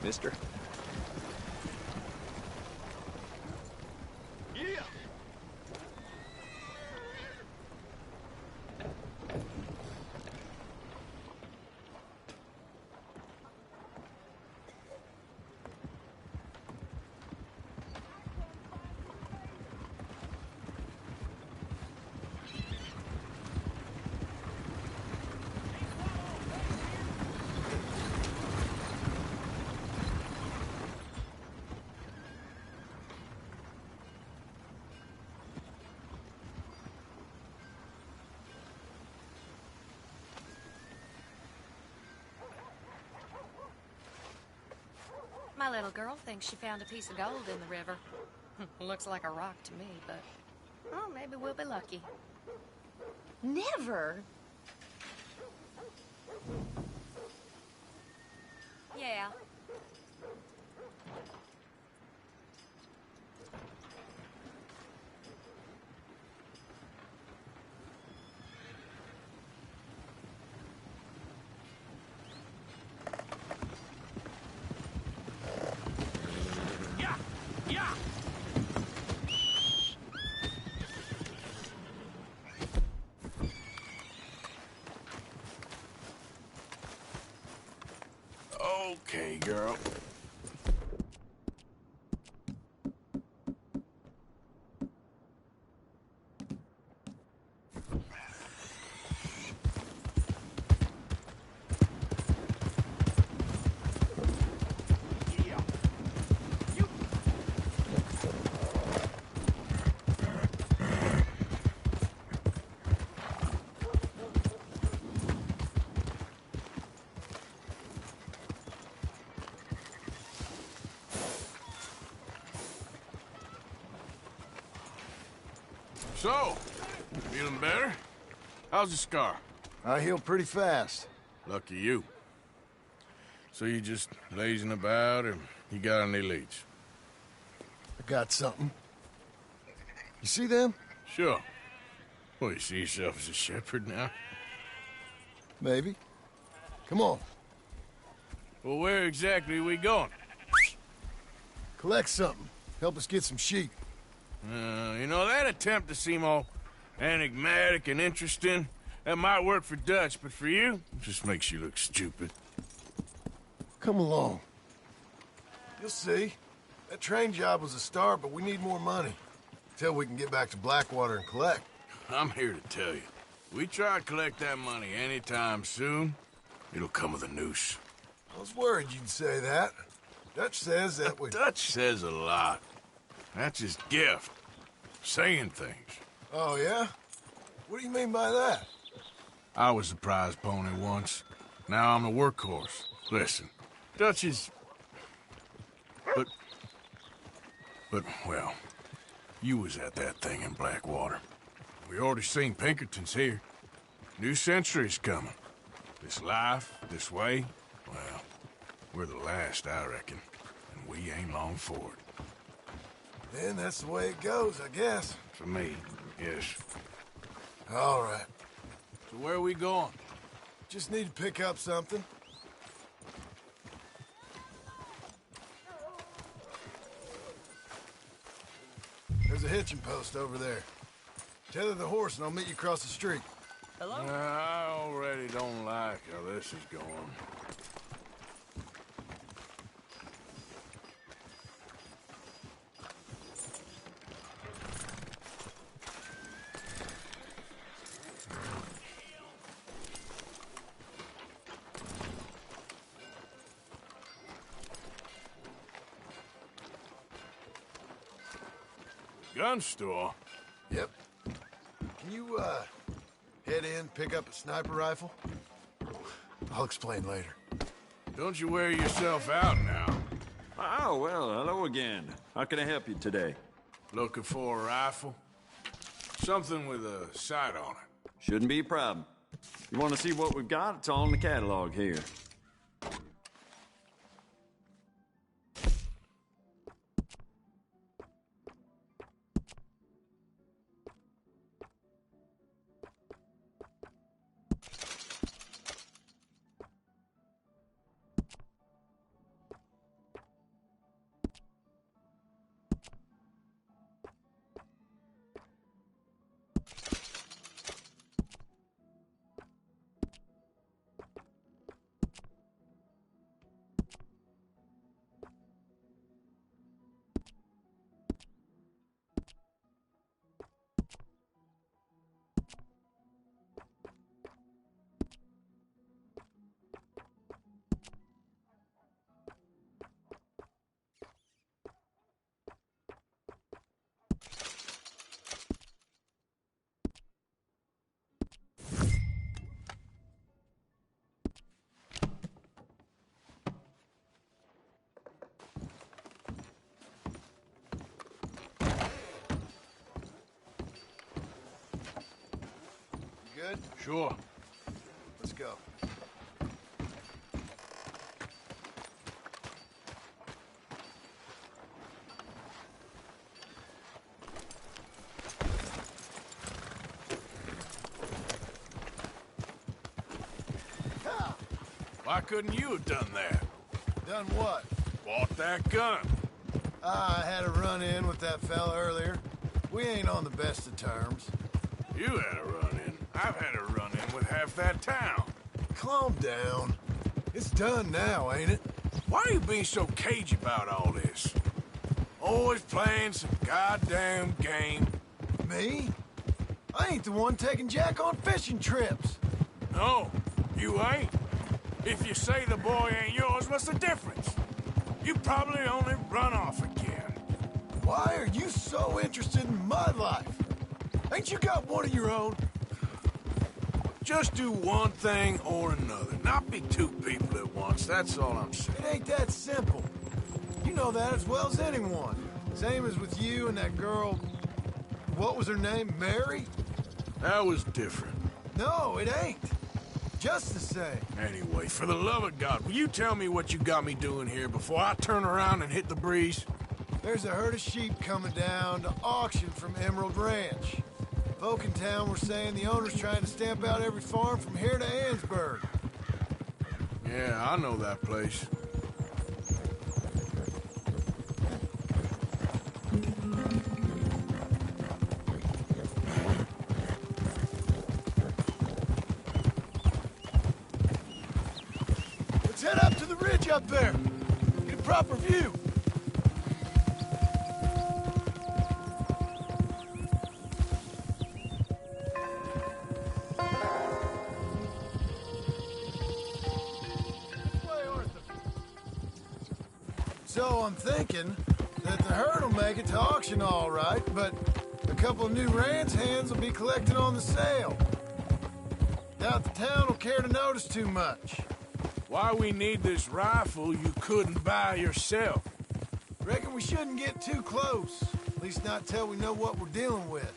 mister. Yeah! My little girl thinks she found a piece of gold in the river. Looks like a rock to me, but... oh, maybe we'll be lucky. Never. Yeah. Yeah! Yeah! Okay, girl. Yeah! You... So, feeling better? How's the scar? I heal pretty fast. Lucky you. So you just lazing about, or you got any leads? I got something. You see them? Sure. Well, you see yourself as a shepherd now? Maybe. Come on. Well, where exactly are we going? Collect something. Help us get some sheep. You know, that attempt to seem all enigmatic and interesting, that might work for Dutch, but for you, it just makes you look stupid. Come along. You'll see. That train job was a start, but we need more money. Till we can get back to Blackwater and collect. I'm here to tell you, we try to collect that money anytime soon, it'll come with a noose. I was worried you'd say that. Dutch says that we... Dutch says a lot. That's his gift. Saying things. Oh, yeah? What do you mean by that? I was the prize pony once. Now I'm the workhorse. Listen, Dutch is... But, well, you was at that thing in Blackwater. We already seen Pinkertons here. New century's coming. This life, this way, well, we're the last, I reckon. And we ain't long for it. Then that's the way it goes, I guess. For me, yes. All right. So where are we going? Just need to pick up something. There's a hitching post over there. Tether the horse and I'll meet you across the street. Hello? I already don't like how this is going. Gun store? Yep. Can you, head in, pick up a sniper rifle? I'll explain later. Don't you wear yourself out now. Oh, well, hello again. How can I help you today? Looking for a rifle? Something with a sight on it. Shouldn't be a problem. You want to see what we've got? It's all in the catalog here. Good? Sure. Let's go. Why couldn't you have done that? Done what? Bought that gun. I had a run-in with that fella earlier. We ain't on the best of terms. You had a run-in. I've had a run-in with half that town. Calm down. It's done now, ain't it? Why are you being so cagey about all this? Always playing some goddamn game. Me? I ain't the one taking Jack on fishing trips. No, you ain't. If you say the boy ain't yours, what's the difference? You probably only run off again. Why are you so interested in my life? Ain't you got one of your own? Just do one thing or another. Not be two people at once, that's all I'm saying. It ain't that simple. You know that as well as anyone. Same as with you and that girl... What was her name? Mary? That was different. No, it ain't. Just the same. Anyway, for the love of God, will you tell me what you got me doing here before I turn around and hit the breeze? There's a herd of sheep coming down to auction from Emerald Ranch. Folk in town were saying the owner's trying to stamp out every farm from here to Ansburg. Yeah, I know that place. Let's head up to the ridge up there. Get a proper view. So I'm thinking that the herd will make it to auction all right, but a couple of new ranch hands will be collecting on the sale. Doubt the town will care to notice too much. Why we need this rifle you couldn't buy yourself? Reckon we shouldn't get too close. At least not till we know what we're dealing with.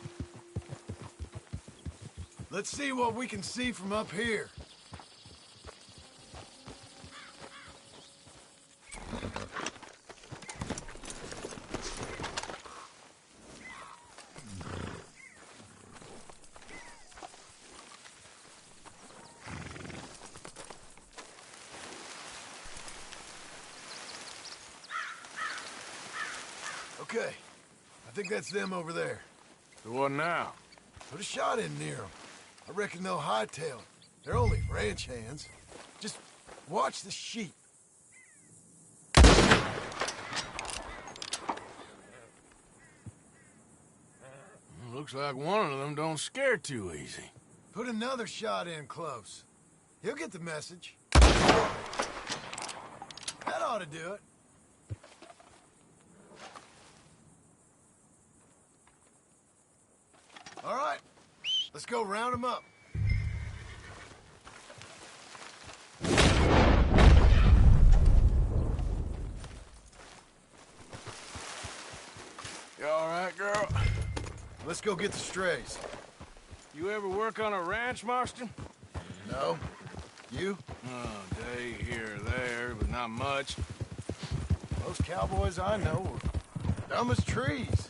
Let's see what we can see from up here. Okay, I think that's them over there. So what now? Put a shot in near them. I reckon they'll hightail it. They're only ranch hands. Just watch the sheep. Looks like one of them don't scare too easy. Put another shot in close. He'll get the message. That ought to do it. All right, let's go round them up. You all right, girl? Let's go get the strays. You ever work on a ranch, Marston? No? You? Oh, day here or there, but not much. Most cowboys I know are dumb as trees.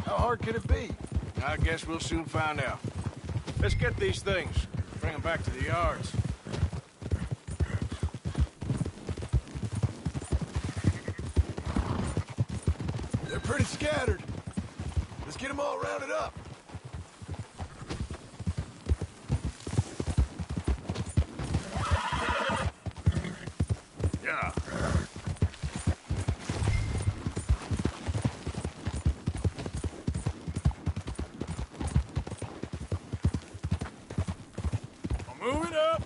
How hard could it be? I guess we'll soon find out. Let's get these things. Bring them back to the yards. They're pretty scattered. Let's get them all rounded up. Yeah. Move it up.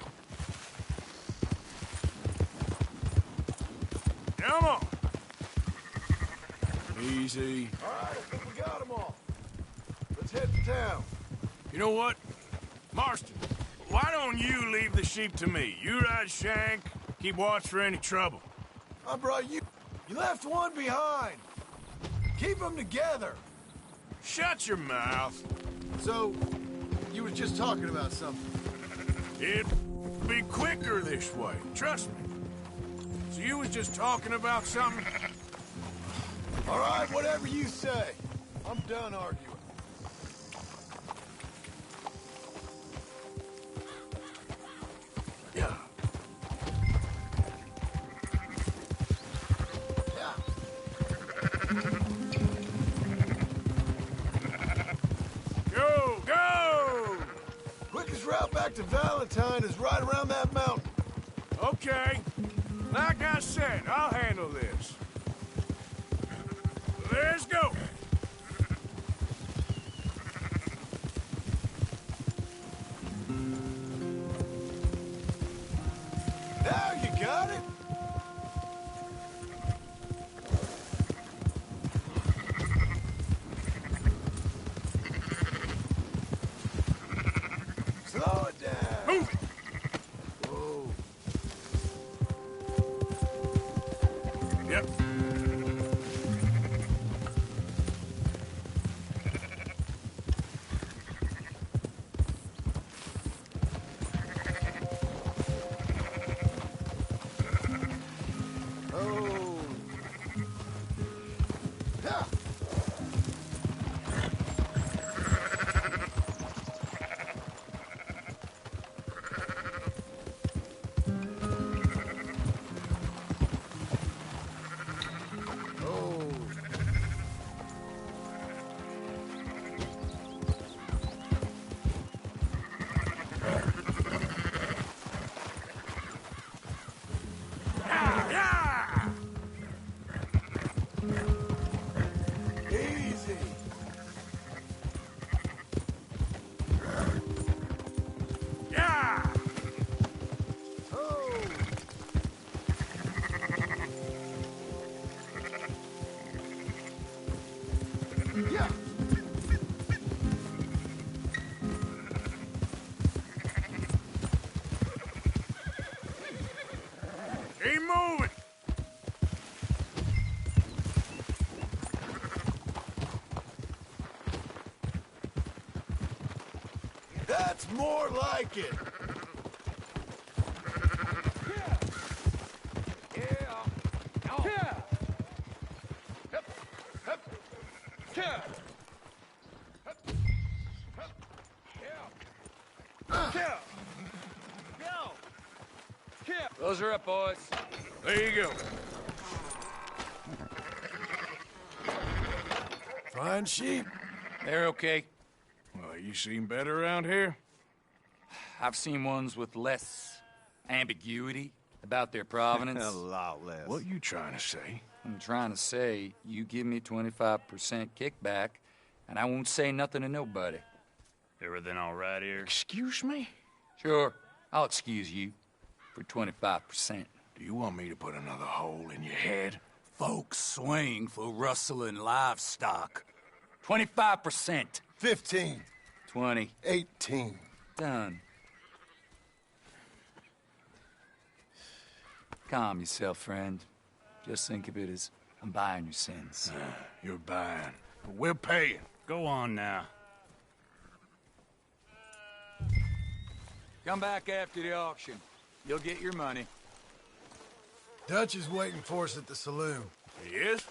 Come on. Easy. All right, I think we got them all. Let's head to town. You know what? Marston, why don't you leave the sheep to me? You ride Shank, keep watch for any trouble. I brought you. You left one behind. Keep them together. Shut your mouth. So, you was just talking about something. It'd be quicker this way, trust me. So you was just talking about something? All right, whatever you say. I'm done arguing. Yeah. Go, go! Quickest route back to Valentine is right around that mountain. Okay. Like I said, I'll handle this. Let's go. Now you got it. Slow it down. Move it. Whoa. Yep. Oh. Yeah. Oh. Yeah! Easy. Yeah! Oh. Yeah. Keep moving. That's more like it. Those are up, boys. There you go. Fine sheep. They're okay. Well, you seem better around here. I've seen ones with less ambiguity about their provenance. A lot less. What you trying to say? I'm trying to say, you give me 25% kickback, and I won't say nothing to nobody. Everything all right here? Excuse me? Sure, I'll excuse you for 25%. Do you want me to put another hole in your head? Folks swing for rustling livestock. 25%. 15. 20. 18. Done. Calm yourself, friend. Just think of it as I'm buying your sins. You're buying, but we're paying. Go on now. Come back after the auction. You'll get your money. Dutch is waiting for us at the saloon. He is?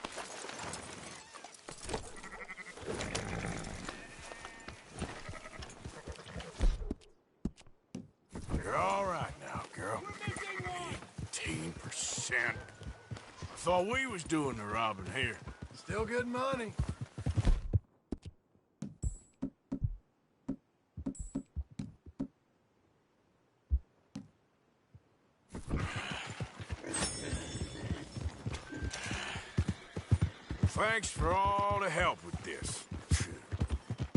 You're all right now, girl. 18%. Thought we was doing the robbing here. Still good money. Thanks for all the help with this.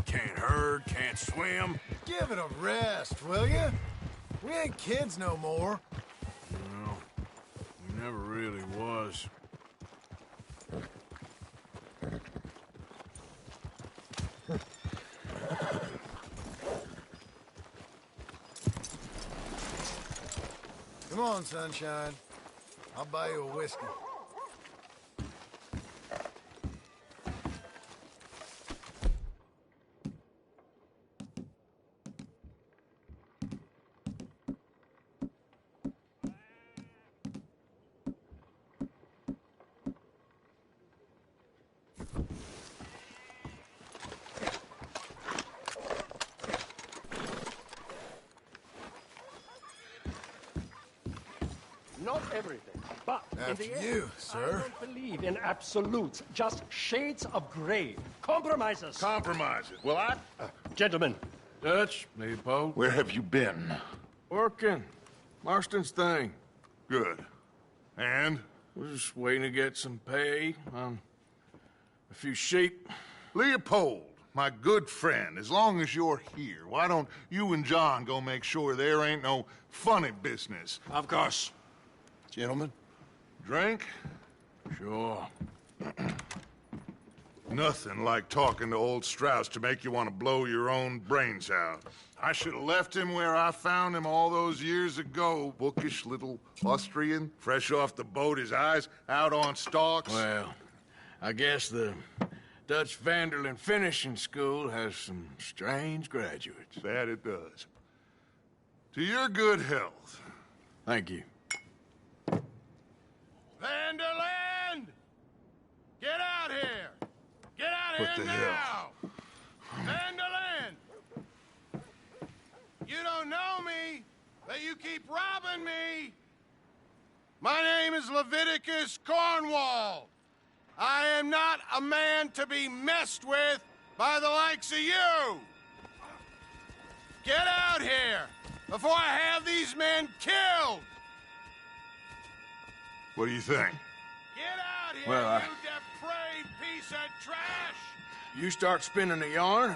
Can't herd, can't swim. Give it a rest, will you? We ain't kids no more. No, we never really was. Come on, sunshine. I'll buy you a whiskey. not everything. But in After the end, you, sir. I don't believe in absolutes, just shades of gray. Compromises. Compromise it. Well, Gentlemen, Dutch, Leopold. where have you been? Working. Marston's thing. Good. And? We're just waiting to get some pay on a few sheep. Leopold, my good friend, as long as you're here, why don't you and John go make sure there ain't no funny business? Of course. Gentlemen? Drink? Sure. Nothing like talking to old Strauss to make you want to blow your own brains out. I should have left him where I found him all those years ago. Bookish little Austrian, fresh off the boat, his eyes out on stalks. Well, I guess the Dutch Vanderlyn Finishing School has some strange graduates. That it does. To your good health. Thank you. Vanderland! Get out here! Get out What here the now! hell? Vanderland! You don't know me, but you keep robbing me! My name is Leviticus Cornwall. I am not a man to be messed with by the likes of you! Get out here before I have these men killed! What do you think? Get out here, Well, you depraved piece of trash! You start spinning the yarn.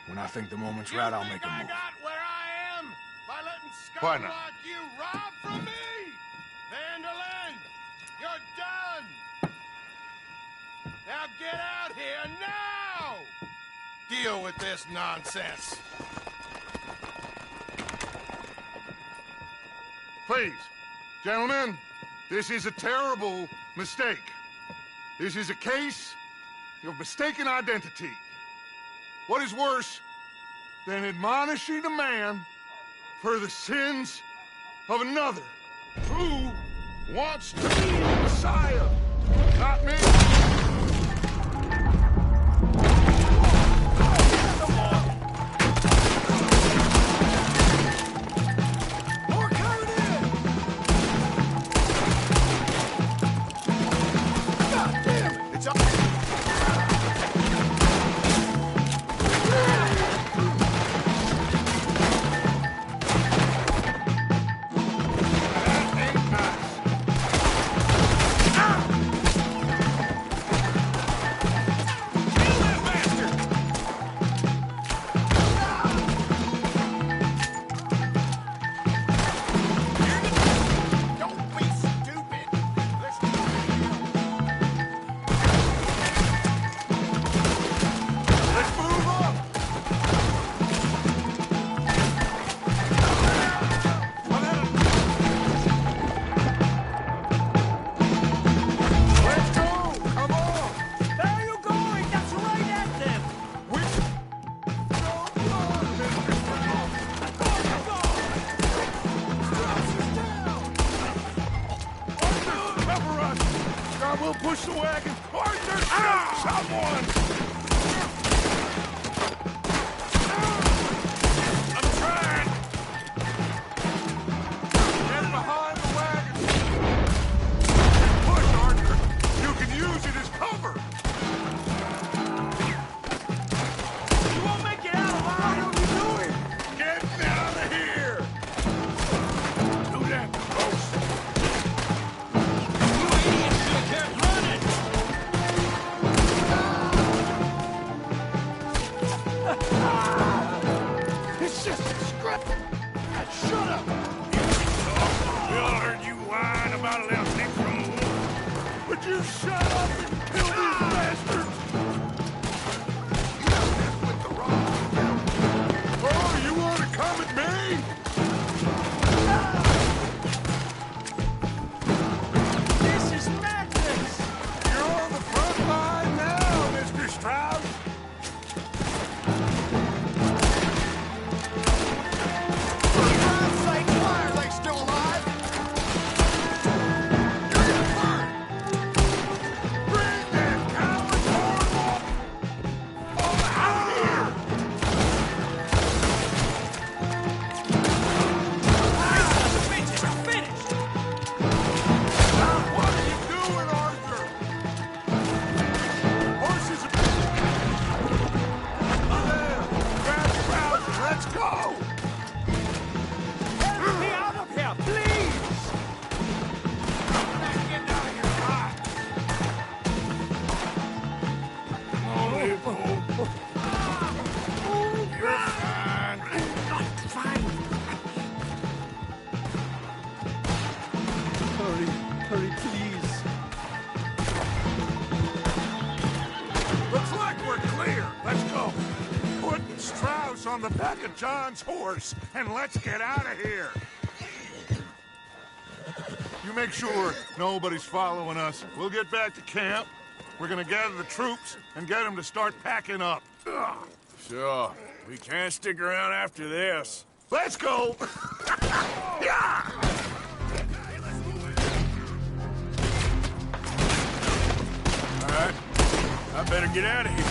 When I think the moment's You right, I'll think make a I move. got where I am by letting Why scum not? like you rob from me? Vanderlyn, you're done! Now get out here now! Deal with this nonsense. Please, gentlemen, this is a terrible mistake. This is a case of mistaken identity. What is worse than admonishing a man for the sins of another who wants to be the Messiah, not me? More coming in! God damn it! It's up! Don't be stupid! Let's move up! Let's go! Come on! where are you going? That's right at them. Cover us! Or we'll push the wagon! Arthur, shoot someone! I'm trying! Get behind the wagon! Push, Arthur! You can use it as cover! You won't make it out alive. What are you doing? Get out of here! Do that, folks! You idiots should have kept running. It's just a script! Shut up! We all heard you whine about a little Negro. Would you shut up and kill these bastards? Oh, you want to come at me? This is madness. You're on the front line now, Mr. Strauss. For God's sake, why are they still alive? You're gonna burn! Bring them hurry, please. Looks like we're clear. Let's go. Put Strauss on the back of John's horse, and let's get out of here. You make sure nobody's following us. We'll get back to camp. We're gonna gather the troops and get them to start packing up. Ugh. Sure. We can't stick around after this. Let's go! Yeah! All right. I better get out of here.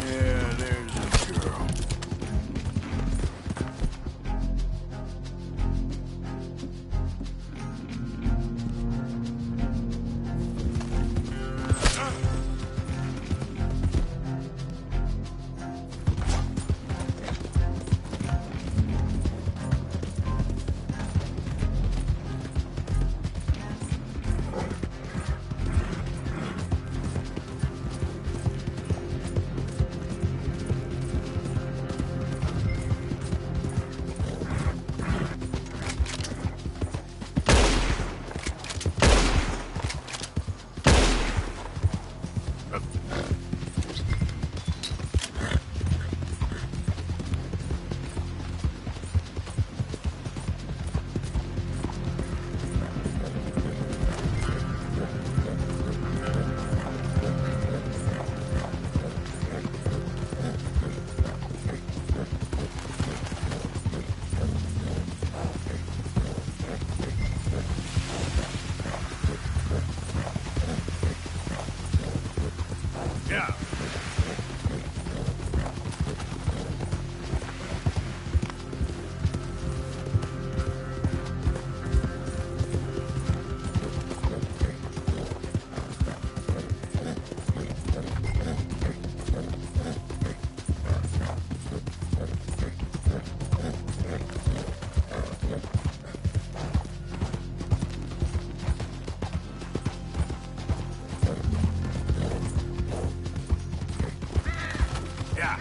Yeah, there's a girl. Yeah. Yeah.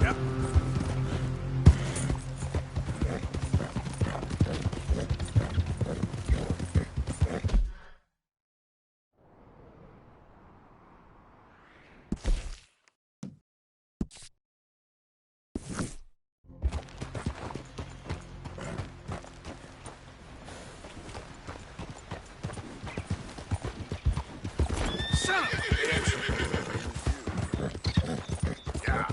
Yep. Son of a bitch! Yeah.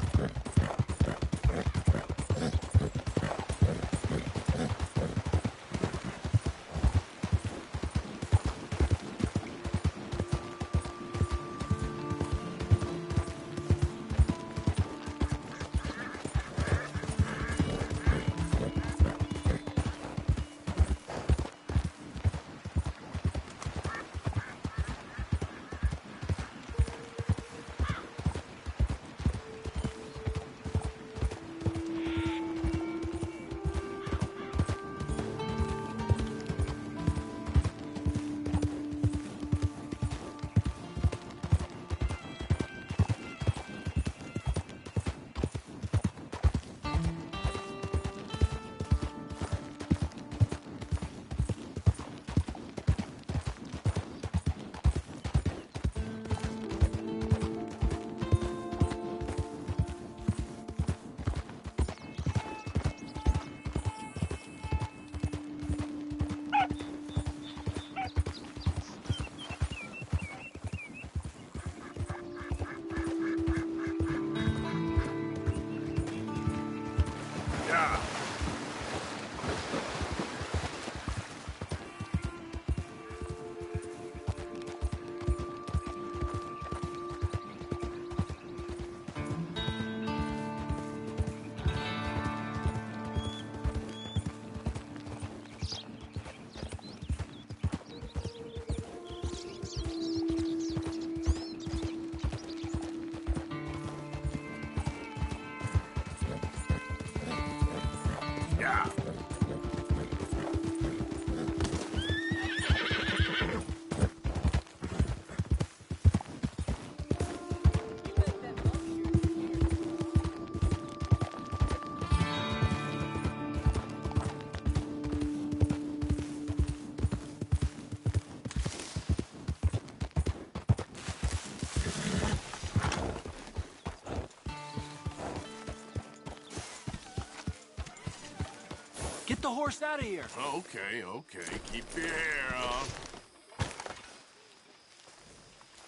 the horse out of here. Okay, okay. Keep your hair on.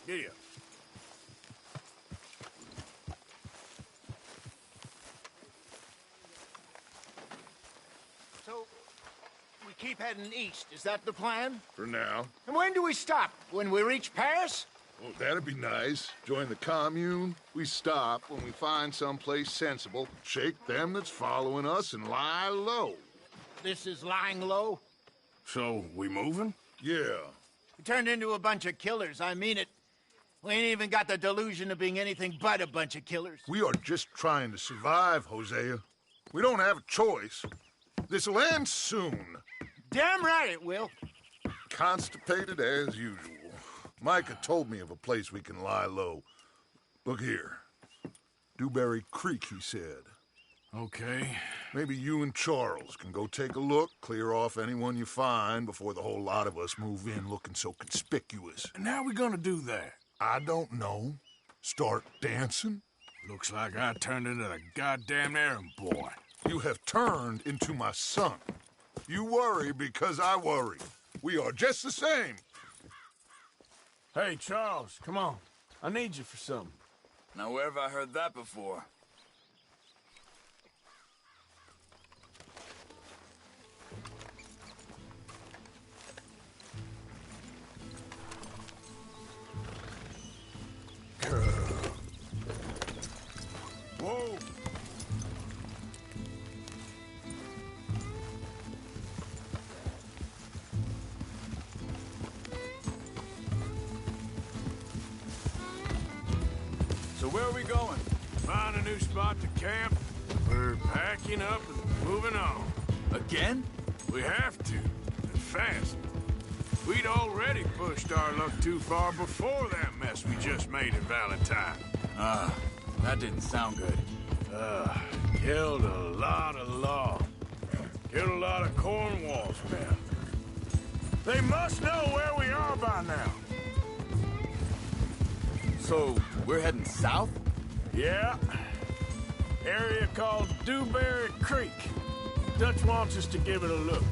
Giddy up. So, we keep heading east. Is that the plan? For now. And when do we stop? When we reach Paris? Oh, that'd be nice. Join the commune. We stop when we find someplace sensible, shake them that's following us, and lie low. This is lying low. So, we moving? Yeah. We turned into a bunch of killers. I mean it. We ain't even got the delusion of being anything but a bunch of killers. We are just trying to survive, Hosea. We don't have a choice. This'll end soon. Damn right it will. Constipated as usual. Micah told me of a place we can lie low. Look here. Dewberry Creek, he said. Okay. Maybe you and Charles can go take a look, clear off anyone you find before the whole lot of us move in looking so conspicuous. And how we gonna do that? I don't know. Start dancing? Looks like I turned into the goddamn errand boy. You have turned into my son. You worry because I worry. We are just the same. Hey, Charles, come on. I need you for something. Now, where have I heard that before? Whoa! So where are we going? Find a new spot to camp. We're packing up and moving on. Again? We have to, and fast. We'd already pushed our luck too far before that mess we just made in Valentine. That didn't sound good. Killed a lot of law. Killed a lot of Cornwall's men. They must know where we are by now. So, we're heading south? Yeah. Area called Dewberry Creek. Dutch wants us to give it a look.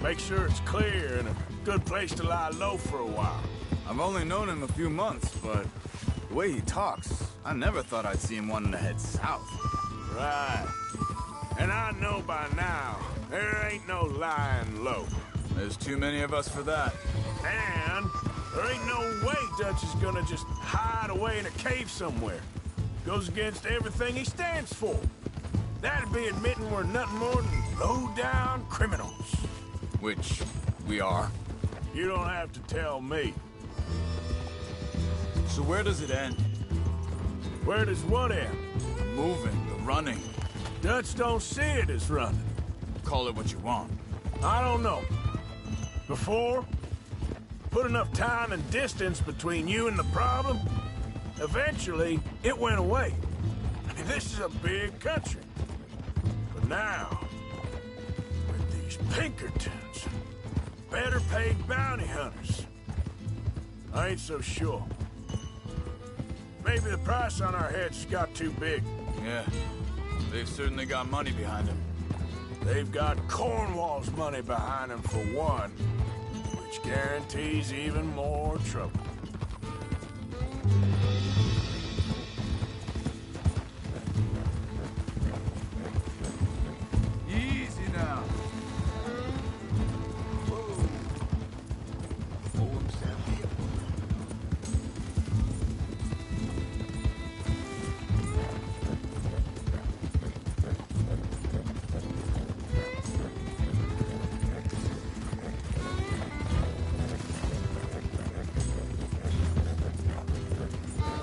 Make sure it's clear and a good place to lie low for a while. I've only known him a few months, but the way he talks, I never thought I'd see him wanting to head south. Right. And I know by now, there ain't no lying low. There's too many of us for that. And there ain't no way Dutch is gonna just hide away in a cave somewhere. Goes against everything he stands for. That'd be admitting we're nothing more than low-down criminals. Which we are. You don't have to tell me. So where does it end? Where does what end? The moving, the running. Dutch don't see it as running. Call it what you want. I don't know. Before, put enough time and distance between you and the problem, eventually it went away. I mean, this is a big country. But now, with these Pinkertons, better paid bounty hunters, I ain't so sure. Maybe the price on our heads got too big. Yeah, they've certainly got money behind them. They've got Cornwall's money behind them for one, which guarantees even more trouble. Easy now.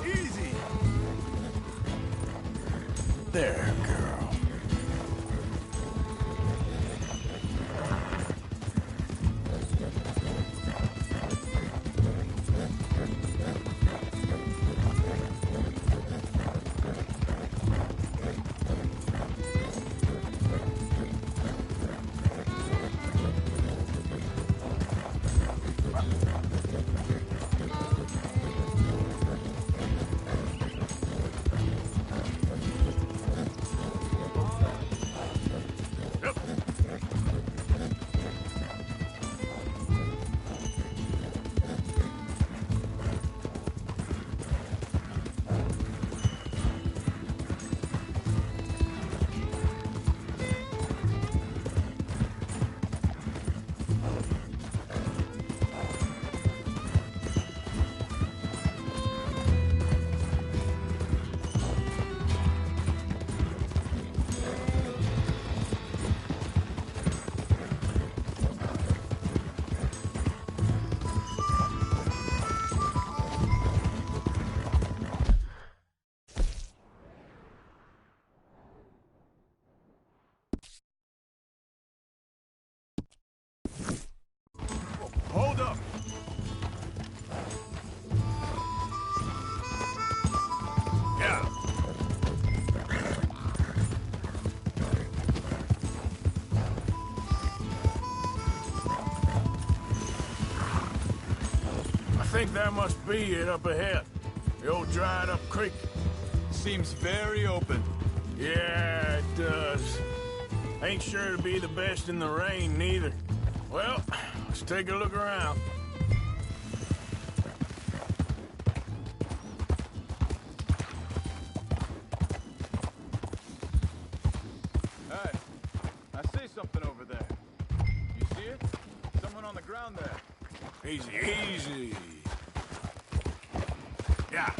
Easy. There, girl. think that must be it up ahead. The old dried-up creek. Seems very open. Yeah, it does. Ain't sure to be the best in the rain, neither. Well, let's take a look around. Hey, I see something over there. You see it? Someone on the ground there. Easy, easy. Yeah.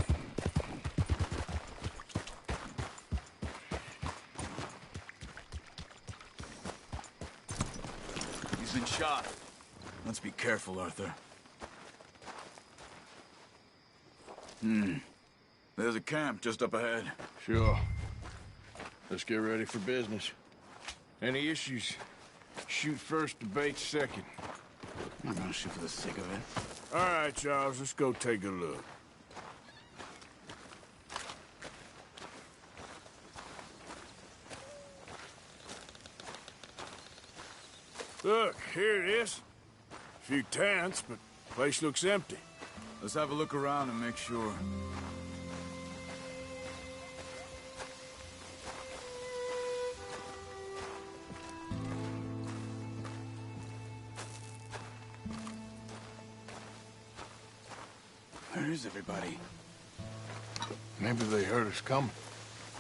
He's been shot. Let's be careful, Arthur. There's a camp just up ahead. Sure. Let's get ready for business. Any issues? Shoot first, debate second. I'm not gonna shoot for the sake of it. All right, Charles, let's go take a look. Look, here it is. A few tents, but the place looks empty. Let's have a look around and make sure. Where is everybody? Maybe they heard us coming.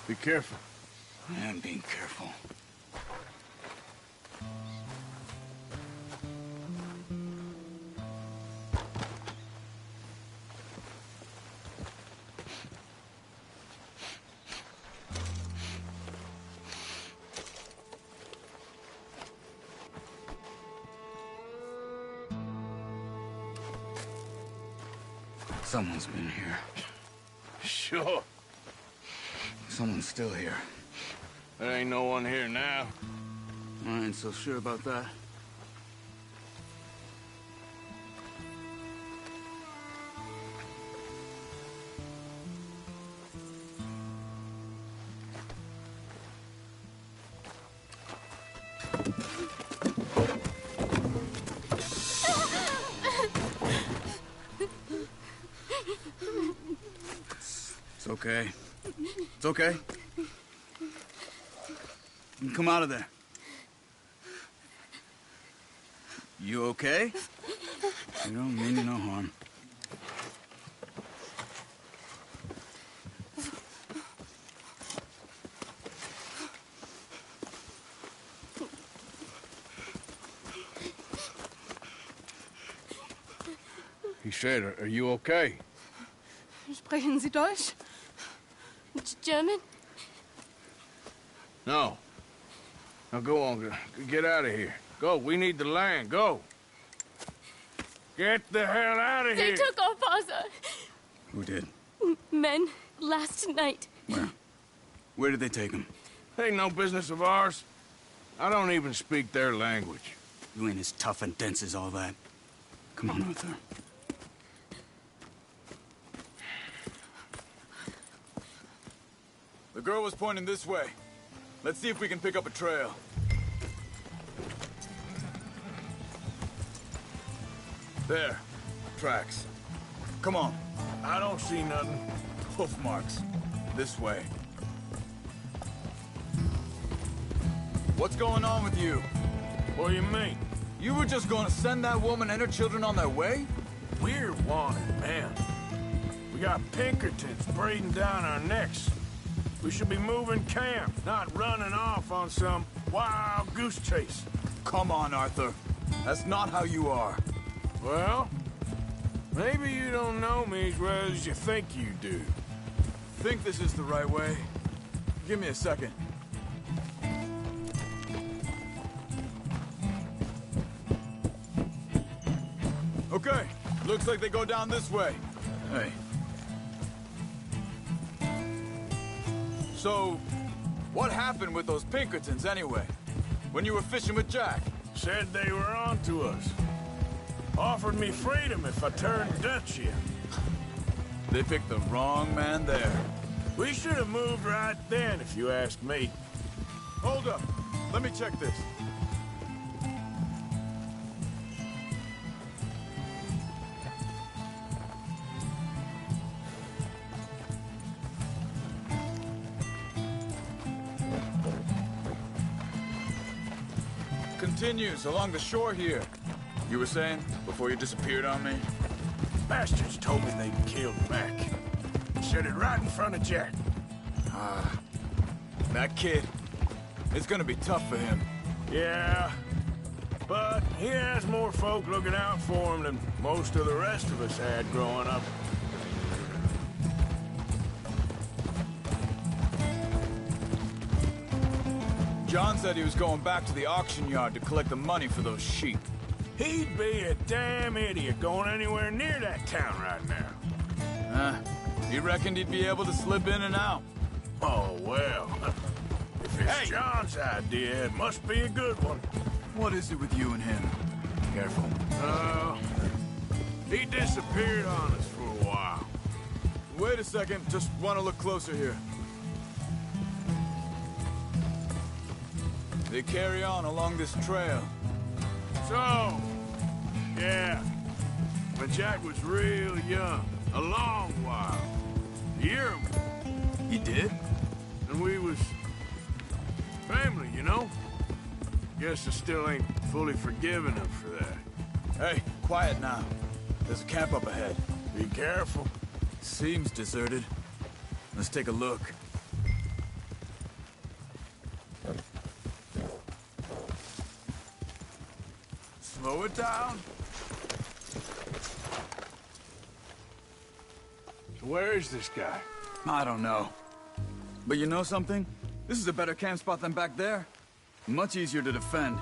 Be careful. I am being careful. Someone's been here. Sure. Someone's still here. There ain't no one here now. I ain't so sure about that. It's okay. It's okay. You can come out of there. You okay? You don't mean you no harm. He said, are you okay? Sprechen Sie Deutsch? German? No. Now go on, get out of here. Go, we need the land, go. Get the hell out of They here. took our father. Who did? Men, last night. Where? Where did they take him? Ain't no business of ours. I don't even speak their language. You ain't as tough and dense as all that. Come on, Arthur. The girl was pointing this way. Let's see if we can pick up a trail. There. Tracks. Come on. I don't see nothing. Hoof marks. This way. What's going on with you? What do you mean? You were just going to send that woman and her children on their way? We're wanted, man. We got Pinkertons breathing down our necks. We should be moving camp, not running off on some wild goose chase. Come on, Arthur. That's not how you are. Well, maybe you don't know me as well as you think you do. Think this is the right way? Give me a second. Okay, looks like they go down this way. Hey. So, what happened with those Pinkertons anyway? When you were fishing with Jack? Said they were on to us. Offered me freedom if I turned Dutch here. They picked the wrong man there. We should have moved right then, if you ask me. Hold up. Let me check this. continues along the shore here. You were saying, before you disappeared on me? Bastards told me they killed Mac. Said it right in front of Jack. That kid, it's gonna be tough for him. Yeah, but he has more folk looking out for him than most of the rest of us had growing up. John said he was going back to the auction yard to collect the money for those sheep. He'd be a damn idiot going anywhere near that town right now. He reckoned he'd be able to slip in and out. Oh, well. If it's John's idea, it must be a good one. What is it with you and him? Careful. He disappeared on us for a while. Wait a second, just want to look closer here. They carry on along this trail. So, yeah, when Jack was real young, a long while, a year ago. He did? And we was family, you know? Guess I still ain't fully forgiven him for that. Hey, quiet now. There's a camp up ahead. Be careful. Seems deserted. Let's take a look. Slow it down. So where is this guy? I don't know. But you know something? This is a better camp spot than back there. Much easier to defend.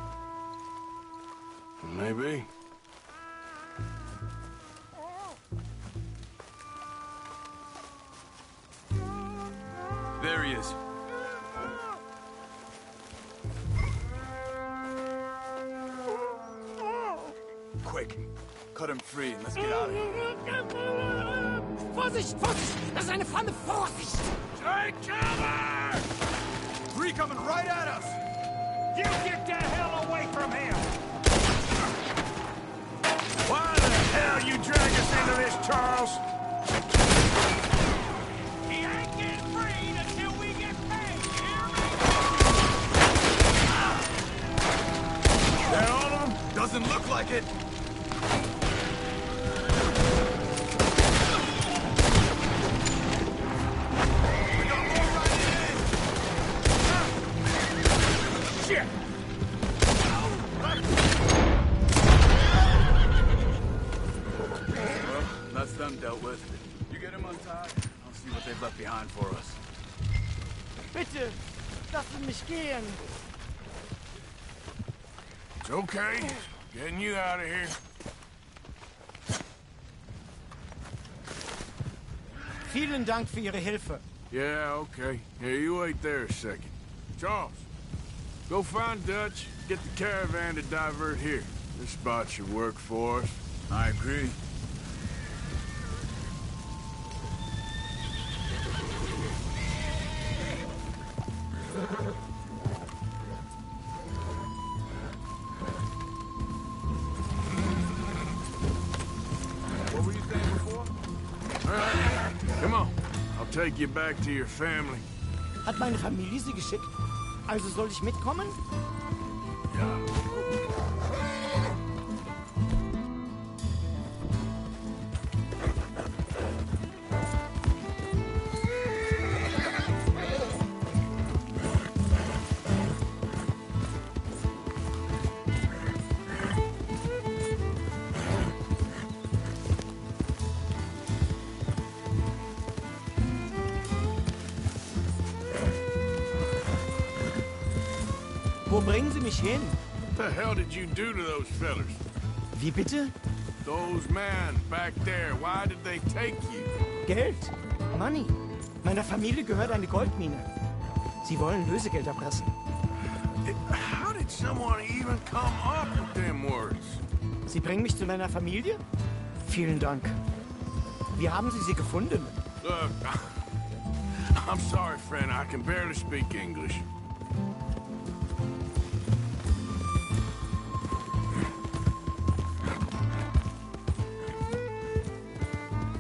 Maybe. There he is. Quick, cut him free and let's get out of here. Vorsicht, Vorsicht! Das ist eine Pfanne! Vorsicht! Take cover! Three coming right at us! You get the hell away from him! Why the hell you drag us into this, Charles? He ain't getting freed until we get paid, you hear me? That all of them? Doesn't look like it. Shit! Well, that's them dealt with. You get him untied, I'll see what they've left behind for us. Bitte, lassen mich gehen. It's okay. Getting you out of here. Vielen Dank für Ihre Hilfe. Yeah, okay. Here, you wait there a second. Charles, go find Dutch, get the caravan to divert here. This spot should work for us. I agree. What were you saying before? All right, come on. I'll take you back to your family. Hat meine Familie Sie geschickt? Also soll ich mitkommen? Wo bringen Sie mich hin? What the hell did you do to those fellers? Wie bitte? Those men back there, why did they take you? Geld. Money. Meiner Familie gehört eine Goldmine. Sie wollen Lösegeld erpressen. How did someone even come up with them words? Sie bringen mich zu meiner Familie? Vielen Dank. Wie haben Sie gefunden? Look, I'm sorry, friend. I can barely speak English.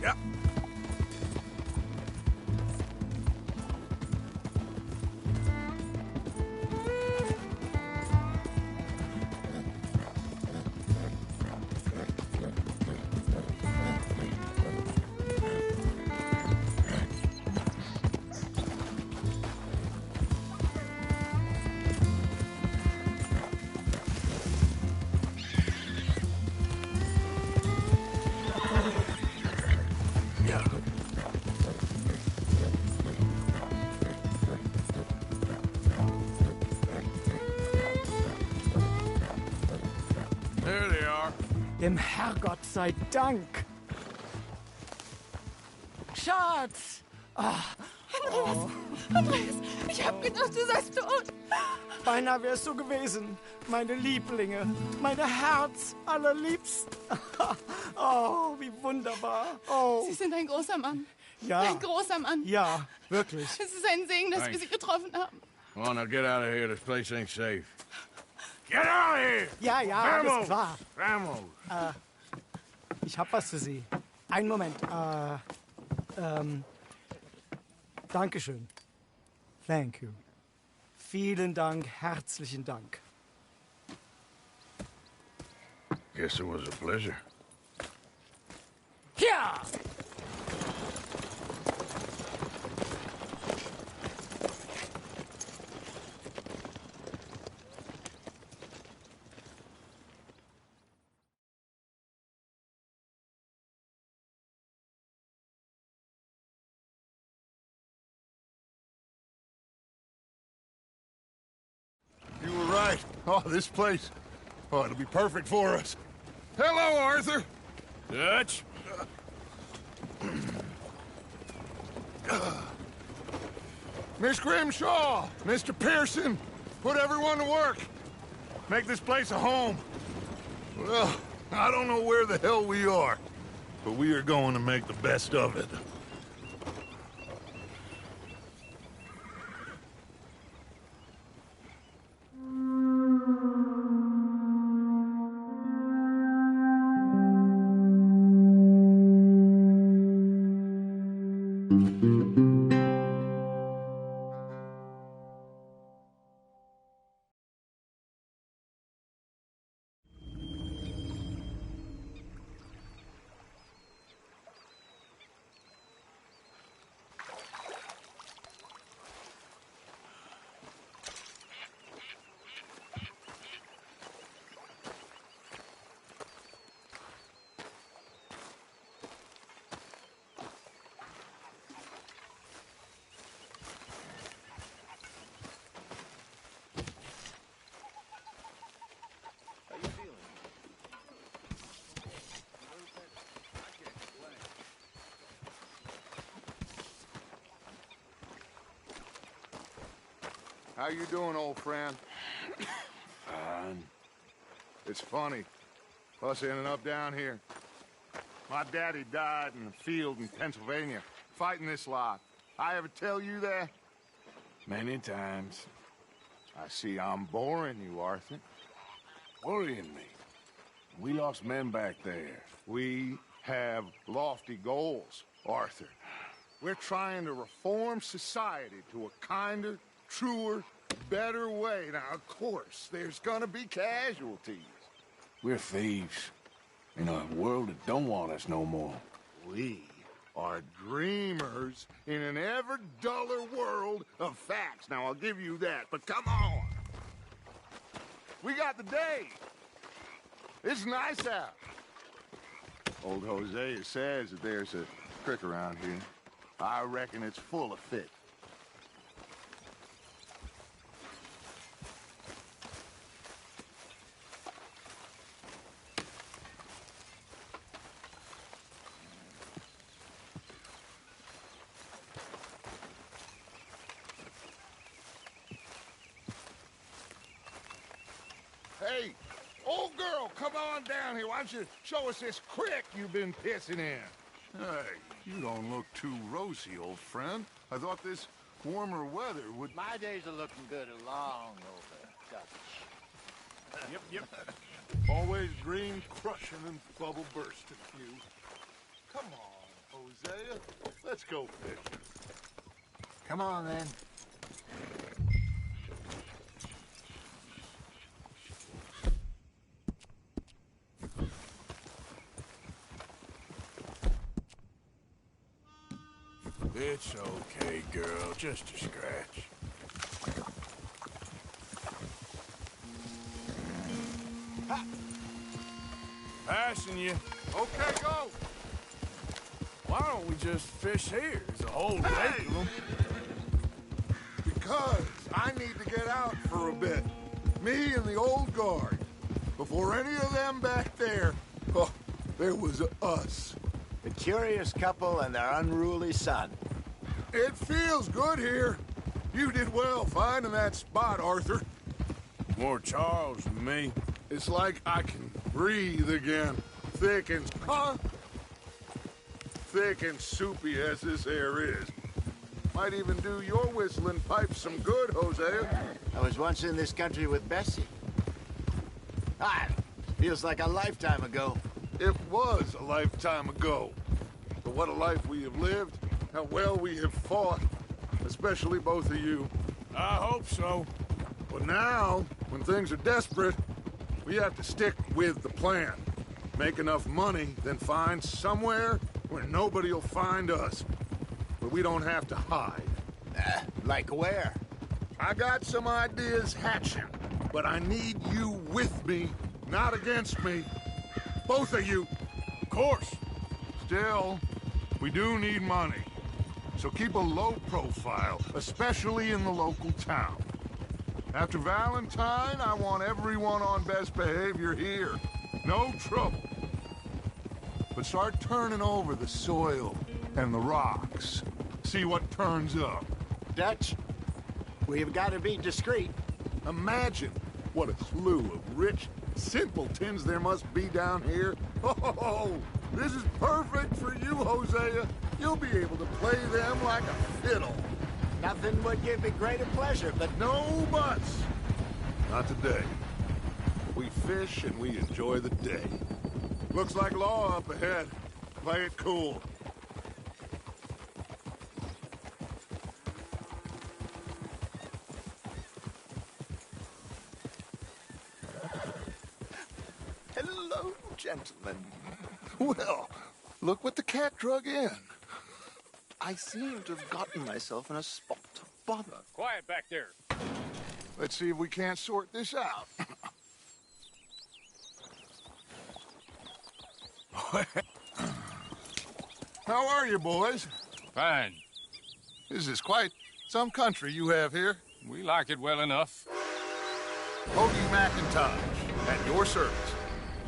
Yep. Dem Herrgott sei Dank. Schatz! Andreas, ich hab gedacht, du seist tot. Beinahe wärst du gewesen, meine Lieblinge, meine Herz allerliebsten. Oh, wie wunderbar. Oh, Sie sind ein großer Mann. ja, Ein großer Mann. ja, wirklich. Es ist ein Segen, dass wir Sie getroffen haben. Come on, now get out of here. This place ain't safe. Get out of here! Ja, ja, alles klar. Vamos! Ich hab was für Sie. Einen Moment. Dankeschön. Thank you. Vielen Dank, herzlichen Dank. Guess it was a pleasure. Ja! You were right. Oh, this place. Oh, it'll be perfect for us. Hello, Arthur. Dutch? Miss Grimshaw, Mr. Pearson, put everyone to work. Make this place a home. Well, I don't know where the hell we are, but we are going to make the best of it. How you doing, old friend? Fine. It's funny, us ending up down here. My daddy died in the field in Pennsylvania, fighting this lot. I ever tell you that? Many times. I see I'm boring you, Arthur. Worrying me. We lost men back there. We have lofty goals, Arthur. We're trying to reform society to a kinder, truer, better way. Now, of course, there's gonna be casualties. We're thieves. In a world that don't want us no more. We are dreamers in an ever duller world of facts. Now, I'll give you that, but come on. We got the day. It's nice out. Old Hosea says that there's a creek around here. I reckon it's full of fish. Hey, old girl, come on down here. Why don't you show us this creek you've been pissing in? Hey, you don't look too rosy, old friend. I thought this warmer weather would... My days are looking good along over Dutch. Yep. Always green crushing and bubble bursting, you. Come on, Hosea. Let's go fishing. Come on, then. It's okay, girl. Just a scratch. Ha! Passing you. Okay, go. Why don't we just fish here? There's a whole lake of them. Because I need to get out for a bit. Me and the old guard. Before any of them back there there was us. The curious couple and their unruly son. It feels good here. You did well finding that spot, Arthur. More Charles than me. It's like I can breathe again. Thick and... Huh? Thick and soupy as this air is. Might even do your whistling pipes some good, Hosea. I was once in this country with Bessie. Feels like a lifetime ago. It was a lifetime ago. But what a life we have lived. How well we have fought. Especially both of you. I hope so. But now, when things are desperate, we have to stick with the plan. Make enough money, then find somewhere where nobody will find us. Where we don't have to hide. Like where? I got some ideas hatching, but I need you with me, not against me. Both of you. Of course. Still, we do need money. So keep a low profile, especially in the local town. After Valentine, I want everyone on best behavior here. No trouble. But start turning over the soil and the rocks. See what turns up. Dutch, we've got to be discreet. Imagine what a slew of rich simpletons there must be down here. Oh, this is perfect for you, Hosea. You'll be able to play them like a fiddle. Nothing would give me greater pleasure, but... No buts. Not today. We fish and we enjoy the day. Looks like law up ahead. Play it cool. Hello, gentlemen. Well, look what the cat drug in. I seem to have gotten myself in a spot of bother. Quiet back there. Let's see if we can't sort this out. How are you, boys? Fine. This is quite some country you have here. We like it well enough. Hoagie McIntosh, at your service.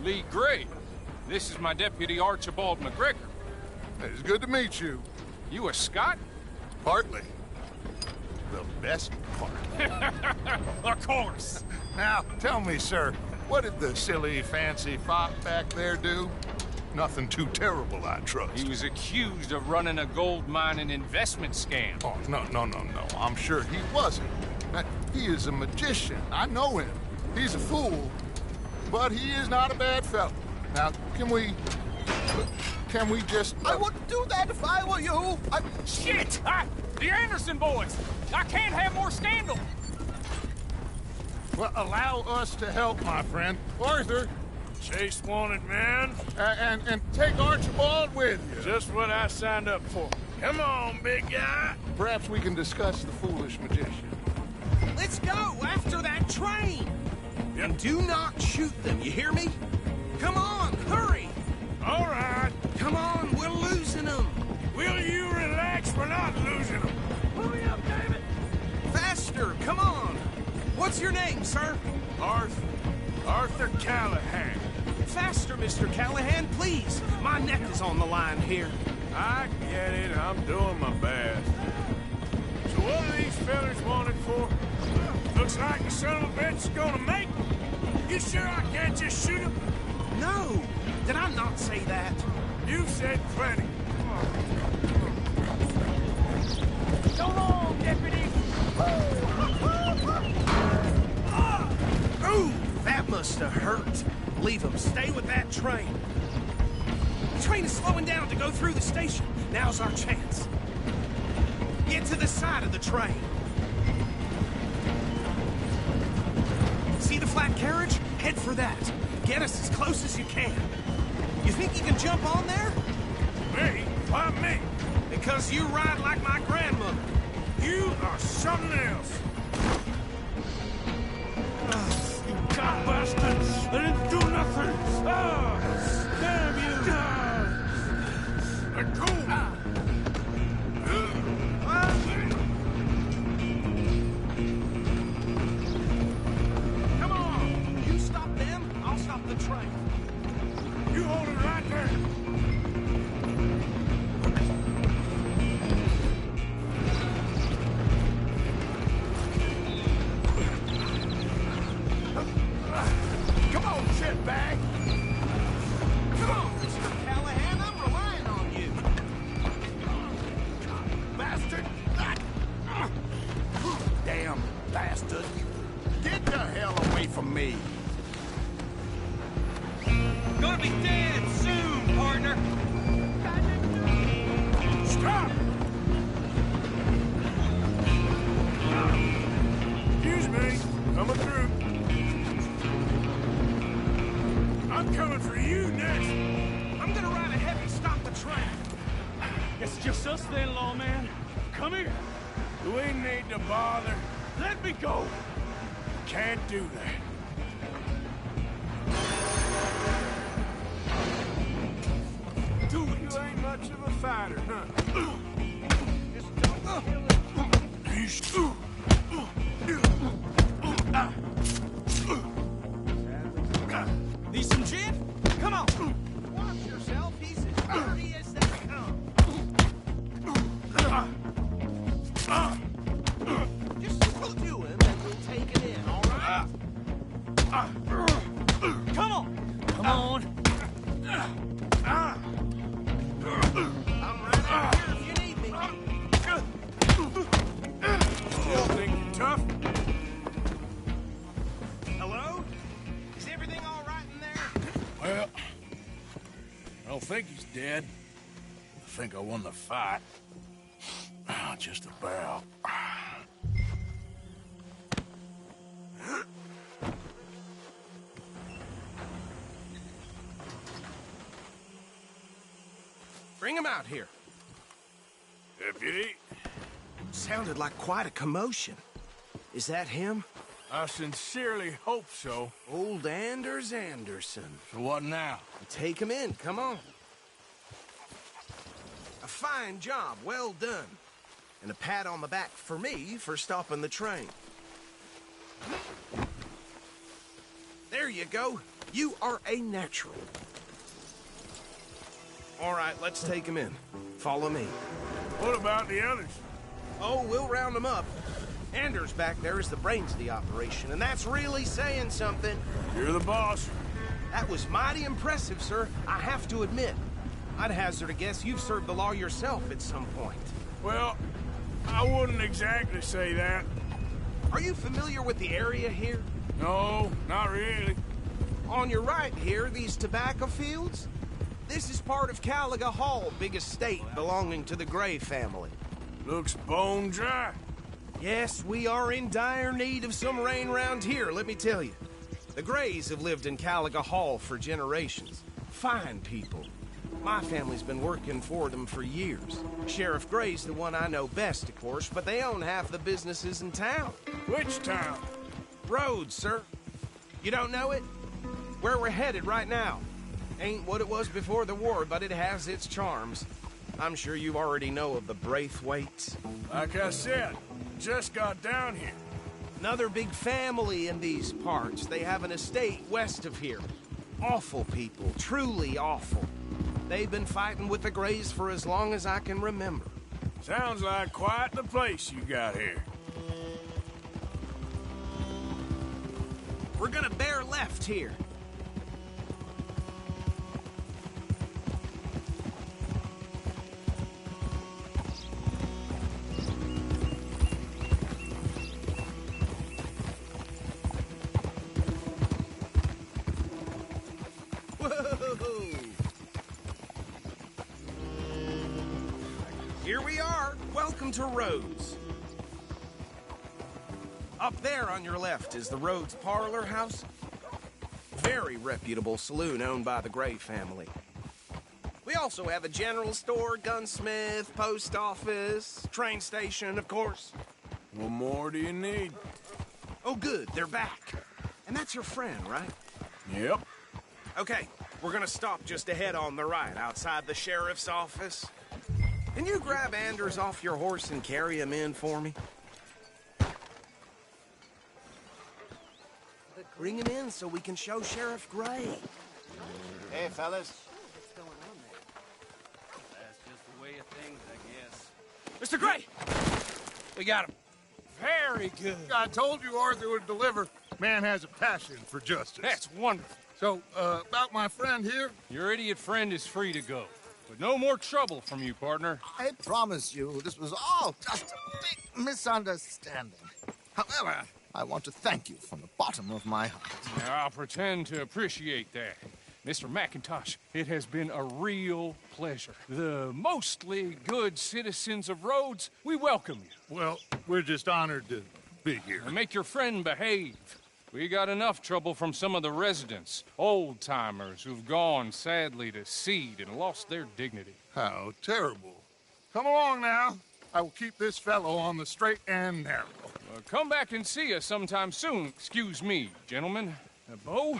Lee Gray. This is my deputy Archibald McGregor. It's good to meet you. You a Scot? Partly. The best part. Of course. Now, tell me, sir, what did the silly, fancy fop back there do? Nothing too terrible, I trust. He was accused of running a gold mining investment scam. Oh, no. I'm sure he wasn't. He is a magician. I know him. He's a fool. But he is not a bad fellow. Now, can we just... I wouldn't do that if I were you. Shit! The Anderson boys! I can't have more scandal! Well, allow us to help, my friend. Arthur, Chase wanted man. and take Archibald with you. Just what I signed up for. Come on, big guy. Perhaps we can discuss the foolish magician. Let's go after that train! And do not shoot them, you hear me? Come on, hurry! All right. Come on, we're losing them! Will you relax? We're not losing them. Hurry up, David! Faster, come on! What's your name, sir? Arthur Callahan. Faster, Mr. Callahan, please! My neck is on the line here. I get it. I'm doing my best. So what are these fellas wanted for? Looks like the son of a bitch is gonna make them. You sure I can't just shoot him? No! Did I not say that? You've said plenty. Go on, deputy! Ooh, that must have hurt. Leave him. Stay with that train. The train is slowing down to go through the station. Now's our chance. Get to the side of the train. See the flat carriage? Head for that. Get us as close as you can. You think you can jump on there? Me? Why me? Because you ride like my grandmother. You are something else. You god bastards! I didn't do nothing! Damn you! They're cool! Come on! You stop them, I'll stop the train. You hold it right there! partner. Stop! Excuse me. Coming through. I'm coming for you next. I'm gonna ride ahead and stop the train. It's just us then, lawman. Come here. We ain't need to bother. Let me go. Can't do that. Do it. You ain't much of a fighter, huh? Need some gin? Come on. Watch yourself. He's as dirty as they come. Just go to him and we'll take it in, all right? Come on. Come on. I'm right out here if you need me. Still think you're tough? Hello? Is everything all right in there? Well, I don't think he's dead. I think I won the fight. Just about. Bring him out here. Deputy, Sounded like quite a commotion. Is that him? I sincerely hope so. Old Anders Anderson. So what now? Take him in, come on. A fine job, well done. And a pat on the back for me for stopping the train. There you go. You are a natural. All right, let's take him in. Follow me. What about the others? Oh, we'll round them up. Anders back there is the brains of the operation, and that's really saying something. You're the boss. That was mighty impressive, sir. I have to admit. I'd hazard a guess you've served the law yourself at some point. Well, I wouldn't exactly say that. Are you familiar with the area here? No, not really. On your right here, these tobacco fields? This is part of Caliga Hall, big estate belonging to the Gray family. Looks bone dry. Yes, we are in dire need of some rain round here, let me tell you. The Grays have lived in Caliga Hall for generations. Fine people. My family's been working for them for years. Sheriff Gray's the one I know best, of course, but they own half the businesses in town. Which town? Rhodes, sir. You don't know it? Where we're headed right now. Ain't what it was before the war, but it has its charms. I'm sure you already know of the Braithwaites. Like I said, just got down here. Another big family in these parts. They have an estate west of here. Awful people, truly awful. They've been fighting with the Grays for as long as I can remember. Sounds like quite the place you got here. We're gonna bear left here. Here we are. Welcome to Rhodes. Up there on your left is the Rhodes Parlor House. Very reputable saloon owned by the Gray family. We also have a general store, gunsmith, post office, train station, of course. What more do you need? Oh, good. They're back. And that's your friend, right? Yep. Okay, we're gonna stop just ahead on the right, outside the sheriff's office. Can you grab Anders off your horse and carry him in for me? Bring him in so we can show Sheriff Gray. Hey, fellas. What's going on there? That's just the way of things, I guess. Mr. Gray! We got him. Very good. I told you Arthur would deliver. Man has a passion for justice. That's wonderful. So, about my friend here? Your idiot friend is free to go. But no more trouble from you, partner. I promise you, this was all just a big misunderstanding. However, I want to thank you from the bottom of my heart. Now, I'll pretend to appreciate that. Mr. McIntosh, it has been a real pleasure. The mostly good citizens of Rhodes, we welcome you. Well, we're just honored to be here. And make your friend behave. We got enough trouble from some of the residents, old-timers who've gone, sadly, to seed and lost their dignity. How terrible. Come along now. I will keep this fellow on the straight and narrow. Come back and see us sometime soon. Excuse me, gentlemen. Bo,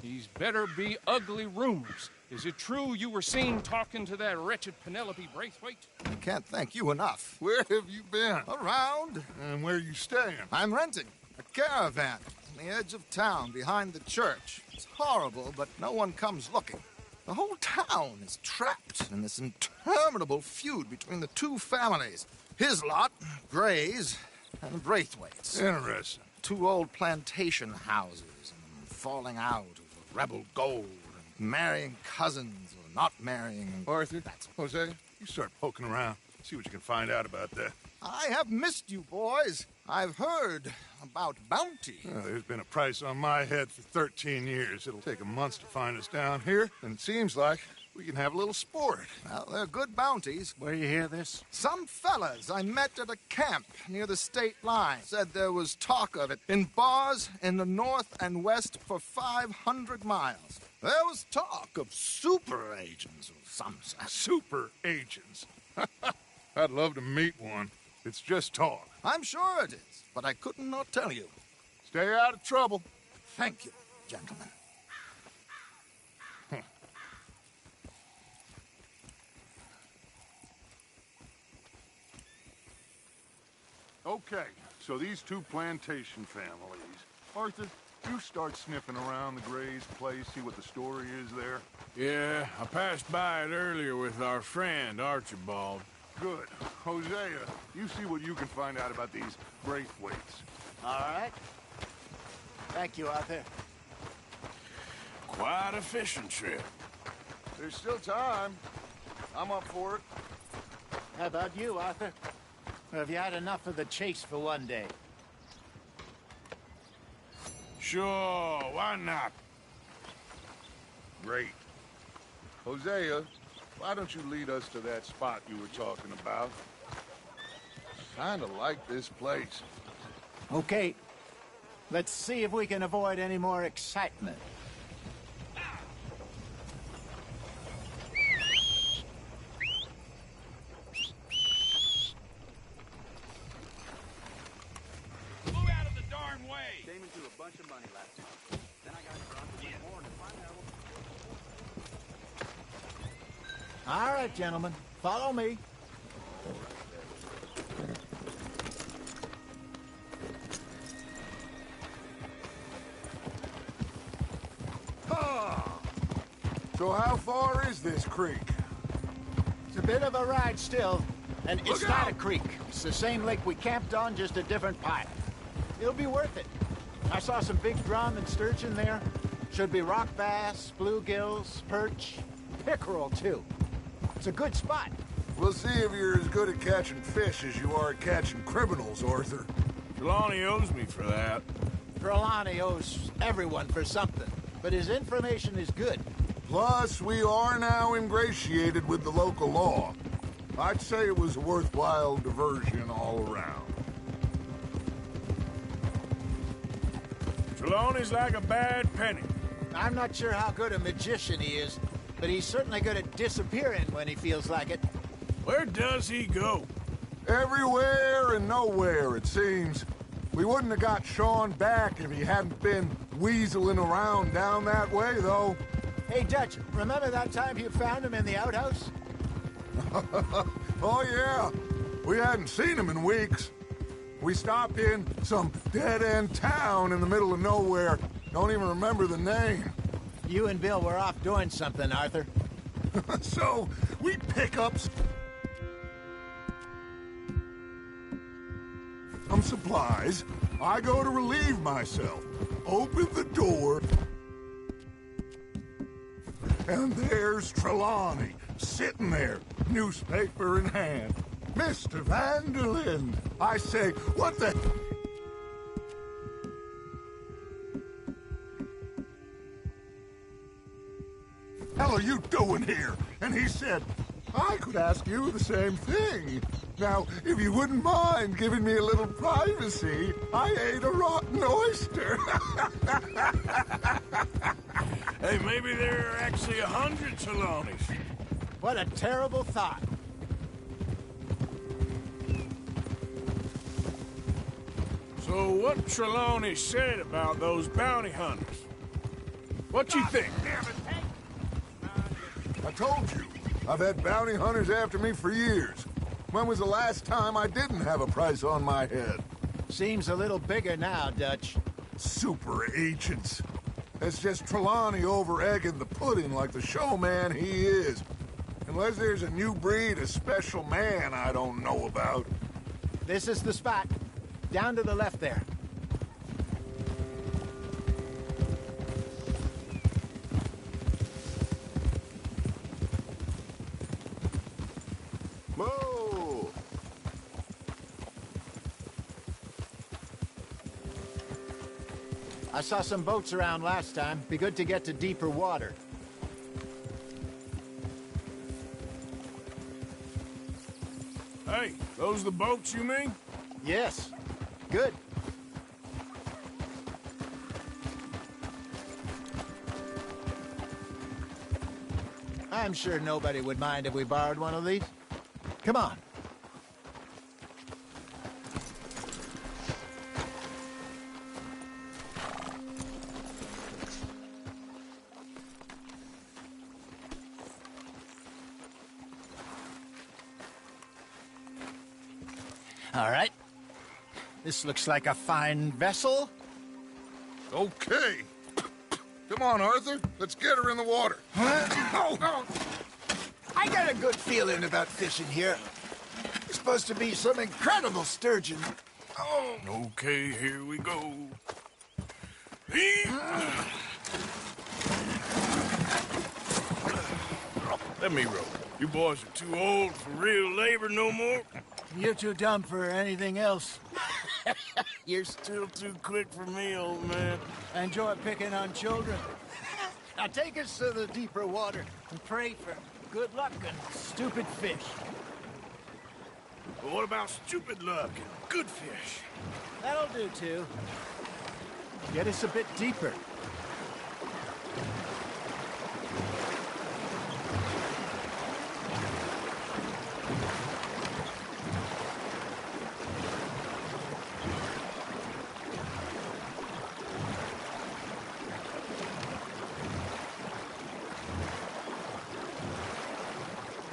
these better be ugly rumors. Is it true you were seen talking to that wretched Penelope Braithwaite? I can't thank you enough. Where have you been? Around. And where are you staying? I'm renting a caravan on the edge of town behind the church. It's horrible, but no one comes looking. The whole town is trapped in this interminable feud between the two families. His lot, Gray's, and Braithwaite's. Interesting. Two old plantation houses, and falling out over rebel gold, and marrying cousins or not marrying. Arthur, Jose, you start poking around. See what you can find out about that. I have missed you, boys. I've heard about bounty. There's been a price on my head for 13 years. It'll take a month to find us down here, and it seems like we can have a little sport. Well, they're good bounties. Where you hear this? Some fellas I met at a camp near the state line said there was talk of it in bars in the north and west for 500 miles. There was talk of super agents of some sort. Super agents? I'd love to meet one. It's just talk. I'm sure it is, but I couldn't not tell you. Stay out of trouble. Thank you, gentlemen. Okay, so these two plantation families. Arthur, you start sniffing around the Gray's place, see what the story is there. Yeah, I passed by it earlier with our friend, Archibald. Good. Hosea, you see what you can find out about these Braithwaites. All right. Thank you, Arthur. Quite a fishing trip. There's still time. I'm up for it. How about you, Arthur? Or have you had enough of the chase for one day? Sure, why not? Great. Hosea, why don't you lead us to that spot you were talking about? Kinda like this place. Okay. Let's see if we can avoid any more excitement. Move out of the darn way! Came into a bunch of money last month. Then I got drunk this morning to find out. All right, gentlemen. Follow me. So how far is this creek? It's a bit of a ride still, and it's not a creek. It's the same lake we camped on, just a different pipe. It'll be worth it. I saw some big drum and sturgeon there. Should be rock bass, bluegills, perch, pickerel, too. It's a good spot. We'll see if you're as good at catching fish as you are at catching criminals, Arthur. Trelawney owes me for that. Trelawney owes everyone for something, but his information is good. Plus, we are now ingratiated with the local law. I'd say it was a worthwhile diversion all around. Trelawney's like a bad penny. I'm not sure how good a magician he is, but he's certainly good at disappearing when he feels like it. Where does he go? Everywhere and nowhere, it seems. We wouldn't have got Sean back if he hadn't been weaseling around down that way, though. Hey, Dutch, remember that time you found him in the outhouse? Oh, yeah. We hadn't seen him in weeks. We stopped in some dead-end town in the middle of nowhere. Don't even remember the name. You and Bill were off doing something, Arthur. So, we pick up some supplies. I go to relieve myself. Open the door. And there's Trelawney, sitting there, newspaper in hand. Mr. Vanderlyn! I say, what the... hell are you doing here? And he said, I could ask you the same thing. Now, if you wouldn't mind giving me a little privacy, I ate a rotten oyster. Hey, maybe there are actually 100 Trelawneys. What a terrible thought. So what Trelawney said about those bounty hunters? What you think? I told you, I've had bounty hunters after me for years. When was the last time I didn't have a price on my head? Seems a little bigger now, Dutch. Super agents. It's just Trelawney over-egging the pudding like the showman he is. Unless there's a new breed of special man I don't know about. This is the spot. Down to the left there. Whoa! I saw some boats around last time. Be good to get to deeper water. Hey, those the boats you mean? Yes. Good. I'm sure nobody would mind if we borrowed one of these. Come on. All right. This looks like a fine vessel. Okay. Come on, Arthur. Let's get her in the water. Oh. I got a good feeling about fishing here. It's supposed to be some incredible sturgeon. Oh. Okay, here we go. Let me row. You boys are too old for real labor no more. You're too dumb for anything else. You're still too quick for me, old man. Enjoy picking on children. Now take us to the deeper water and pray for good luck and stupid fish. But what about stupid luck and good fish? That'll do, too. Get us a bit deeper.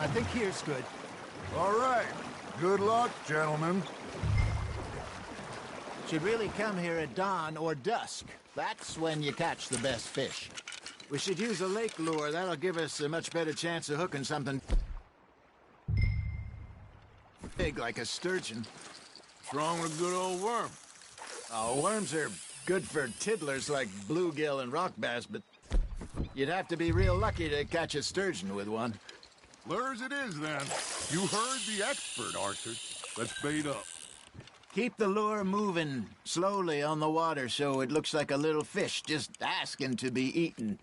I think here's good. All right. Good luck, gentlemen. Should really come here at dawn or dusk. That's when you catch the best fish. We should use a lake lure. That'll give us a much better chance of hooking something big like a sturgeon. What's wrong with a good old worm? Oh, worms are good for tiddlers like bluegill and rock bass, but you'd have to be real lucky to catch a sturgeon with one. Lures it is, then. You heard the expert, Arthur. Let's bait up. Keep the lure moving slowly on the water so it looks like a little fish just asking to be eaten.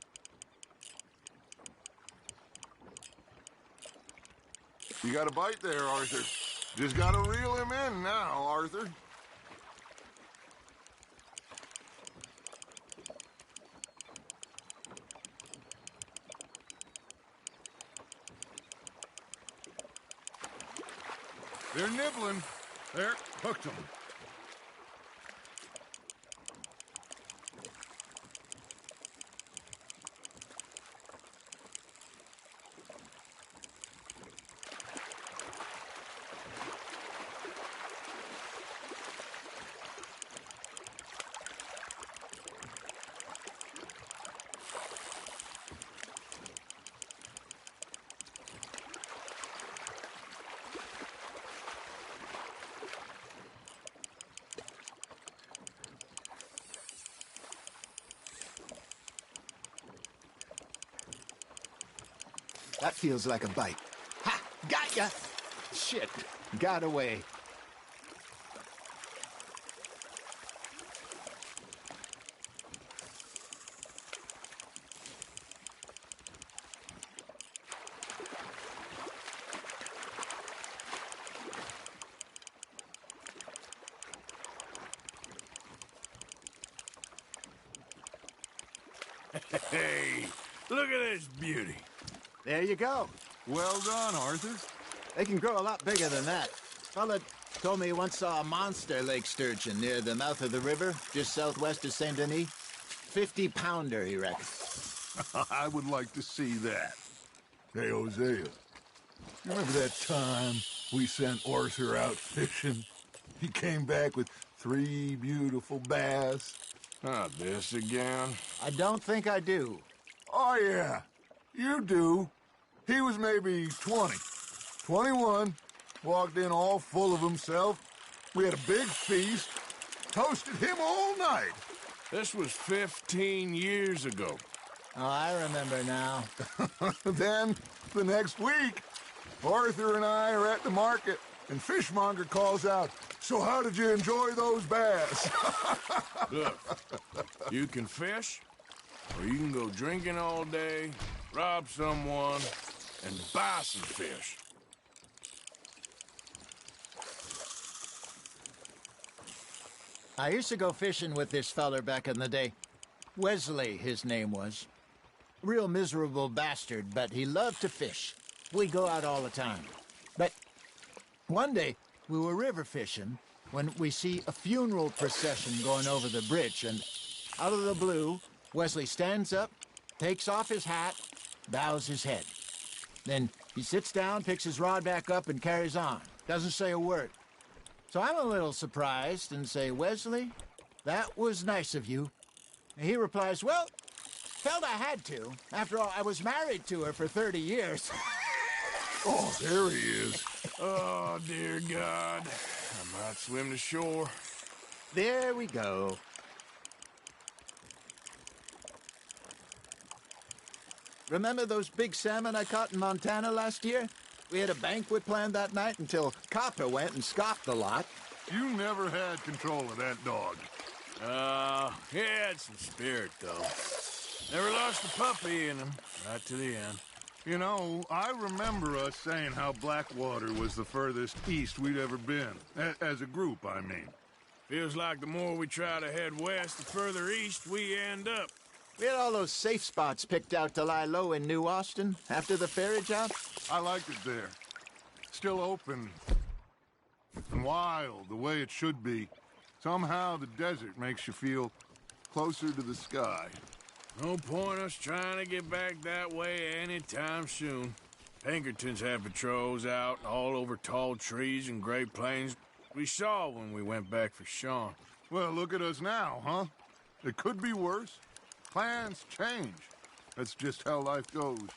You got a bite there, Arthur. Just gotta reel him in now, Arthur. They're nibbling. There, hooked them. That feels like a bite. Ha! Got ya! Shit. Got away. Hey, look at this beauty. There you go. Well done, Arthur. They can grow a lot bigger than that. Fella told me he once saw a monster lake sturgeon near the mouth of the river, just southwest of Saint Denis. 50-pounder, he reckons. I would like to see that. Hey, Hosea, you remember that time we sent Arthur out fishing? He came back with 3 beautiful bass. Not this again. I don't think I do. Oh, yeah, you do. He was maybe 20, 21, walked in all full of himself. We had a big feast, toasted him all night. This was 15 years ago. Oh, I remember now. Then, the next week, Arthur and I are at the market, and Fishmonger calls out, "So how did you enjoy those bass?" Look, you can fish, or you can go drinking all day, rob someone, and buy some fish. I used to go fishing with this feller back in the day. Wesley, his name was. Real miserable bastard, but he loved to fish. We go out all the time. But one day, we were river fishing when we see a funeral procession going over the bridge, and out of the blue, Wesley stands up, takes off his hat, bows his head. Then he sits down, picks his rod back up, and carries on. Doesn't say a word. So I'm a little surprised and say, "Wesley, that was nice of you." And he replies, "Well, felt I had to. After all, I was married to her for 30 years. Oh, there he is. Oh, dear God. I might swim to shore. There we go. Remember those big salmon I caught in Montana last year? We had a banquet planned that night until Copper went and scoffed a lot. You never had control of that dog. He had some spirit, though. Never lost a puppy in him, right to the end. You know, I remember us saying how Blackwater was the furthest east we'd ever been. As a group, I mean. Feels like the more we try to head west, the further east we end up. We had all those safe spots picked out to lie low in New Austin after the ferry job. I liked it there. Still open and wild, the way it should be. Somehow the desert makes you feel closer to the sky. No point us trying to get back that way anytime soon. Pinkertons have patrols out all over tall trees and Great Plains. We saw when we went back for Sean. Well, look at us now, huh? It could be worse. Plans change. That's just how life goes.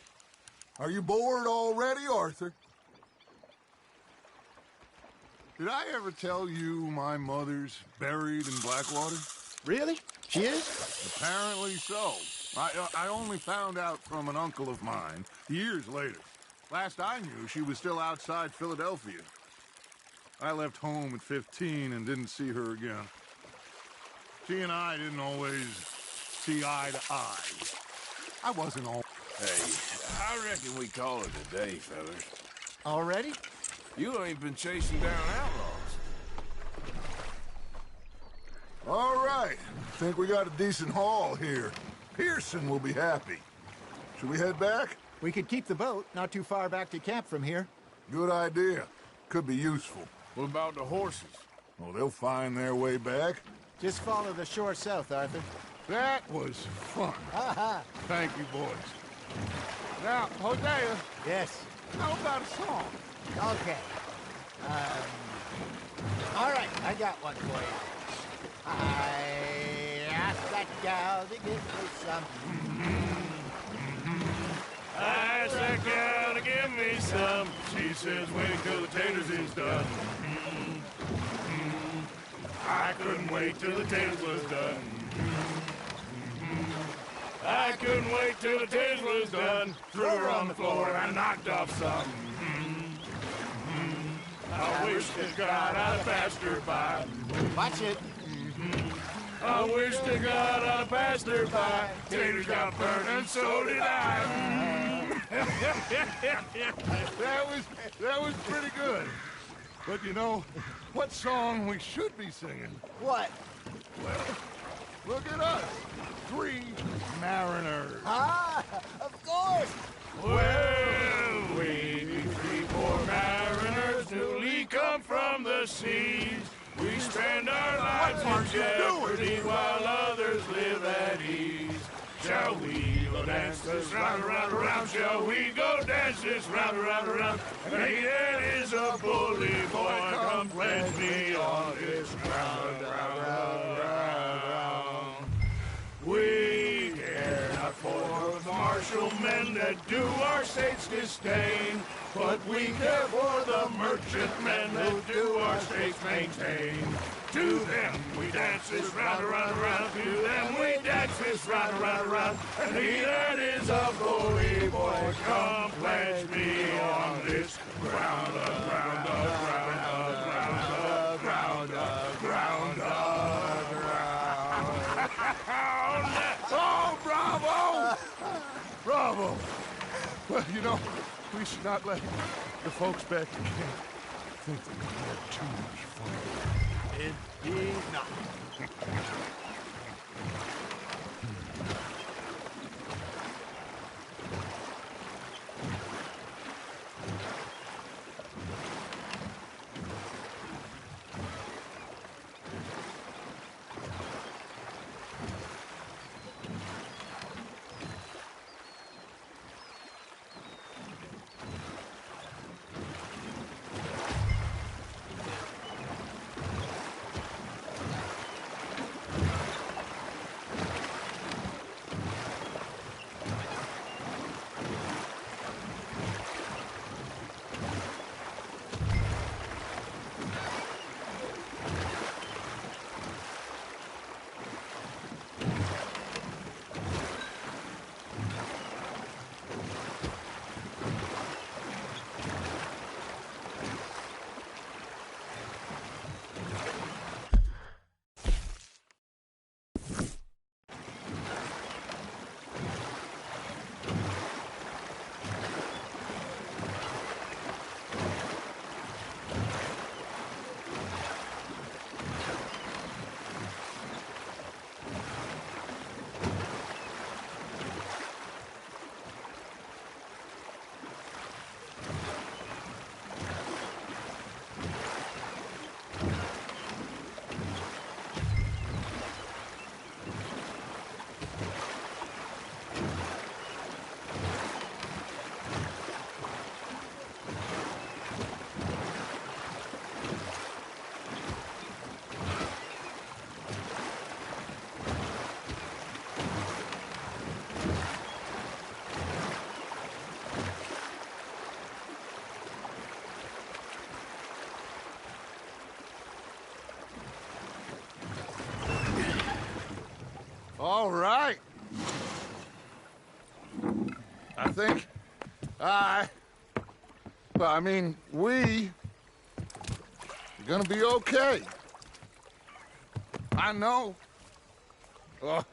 Are you bored already, Arthur? Did I ever tell you my mother's buried in Blackwater? Really? She is? Apparently so. I only found out from an uncle of mine years later. Last I knew, she was still outside Philadelphia. I left home at 15 and didn't see her again. She and I didn't always see eye to eye. I wasn't all... Hey, I reckon we call it a day, fellas. Already? You ain't been chasing down outlaws. All right. Think we got a decent haul here. Pearson will be happy. Should we head back? We could keep the boat not too far back to camp from here. Good idea. Could be useful. What about the horses? Well, they'll find their way back. Just follow the shore south, Arthur. That was fun. Thank you, boys. Now, Hosea. Yes. How about a song? Okay. All right, I got one for you. I asked that gal to give me some. I asked that gal to give me some. She says, wait till the taters is done. I couldn't wait till the taters was done. I couldn't wait till the taters was done. Threw her on the floor and I knocked off some. I wish to God I'd passed her by. Watch it. I wish to God I'd passed her by. Taters got burned and so did I. That was pretty good. But you know, what song we should be singing? What? Well, Look at us. 3 mariners. Ah, of course. Well, we be 3 poor mariners, newly come from the seas. We spend our lives in jeopardy while others live at ease. Shall we go dance this round, around, around? Shall we go dance this round, around, around? And he that is a bully boy, come pledge me on this round, round, round, round. We care not for the martial men that do our state's disdain, but we care for the merchantmen who do our state's maintain. To them we dance this round, around, around. To them we dance this round, around, around. And he that is a bully boy, come pledge me on this ground, ground, ground, ground, ground, ground, ground. Oh, bravo! Bravo! Well, you know, we should not let the folks back in camp think that we had too much fun. It did not. All right. I think we are gonna be okay. I know. I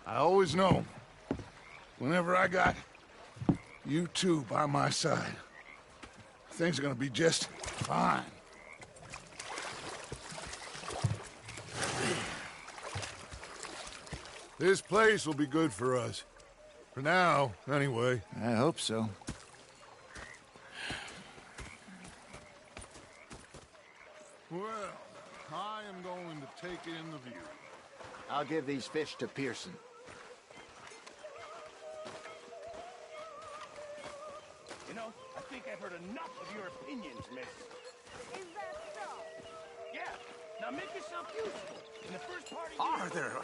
always know. Whenever I got you two by my side, things are gonna be just fine. This place will be good for us. For now, anyway. I hope so. Well, I am going to take in the view. I'll give these fish to Pearson. You know, I think I've heard enough of your opinions, miss. Is that so? Yeah. Now make yourself useful. In the first part of Arthur,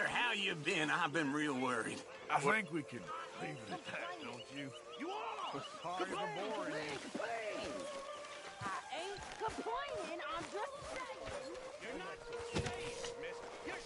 how you been? I've been real worried. I think we can leave it at that, don't you? You are! Sorry for boring you. I ain't complaining, I'm just saying. You're not saying, miss. You're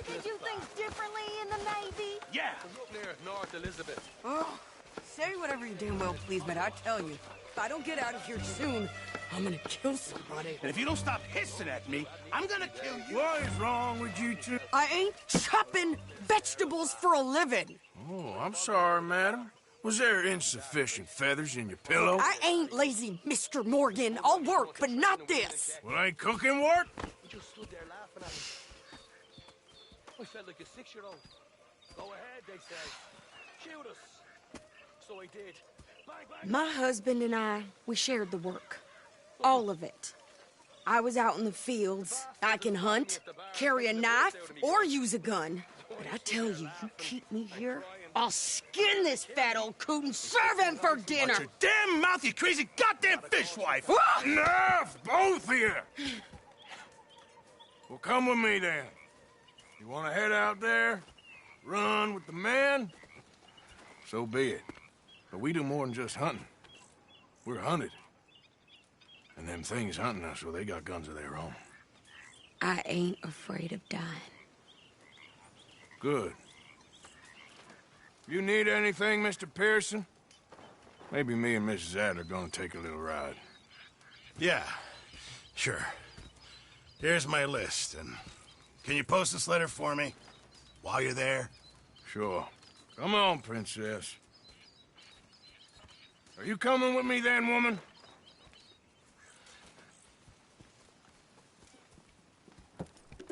Did you think differently in the Navy? Yeah. Near North Elizabeth. Oh, say whatever you damn well please, but I tell you, if I don't get out of here soon, I'm gonna kill somebody. And if you don't stop hissing at me, I'm gonna kill you. What is wrong with you two? I ain't chopping vegetables for a living. Oh, I'm sorry, madam. Was there insufficient feathers in your pillow? I ain't lazy, Mr. Morgan. I'll work, but not this. Well, ain't cooking work? We just stood there laughing at him. I felt like a 6-year-old. Go ahead, they say. Shoot us. So I did. Bang, bang. My husband and I, we shared the work. All of it. I was out in the fields. I can hunt, carry a knife, or use a gun. But I tell you, you keep me here, I'll skin this fat old coot and serve him for dinner. Watch your damn mouth, you crazy goddamn fishwife! Enough, both of you! Well, come with me then. You want to head out there, run with the men? So be it. But we do more than just hunting. We're hunted. And them things hunting us, well, they got guns of their own. I ain't afraid of dying. Good. You need anything, Mr. Pearson? Maybe me and Mrs. Adler gonna take a little ride. Yeah, sure. Here's my list, and can you post this letter for me while you're there? Sure. Come on, Princess. Are you coming with me then, woman?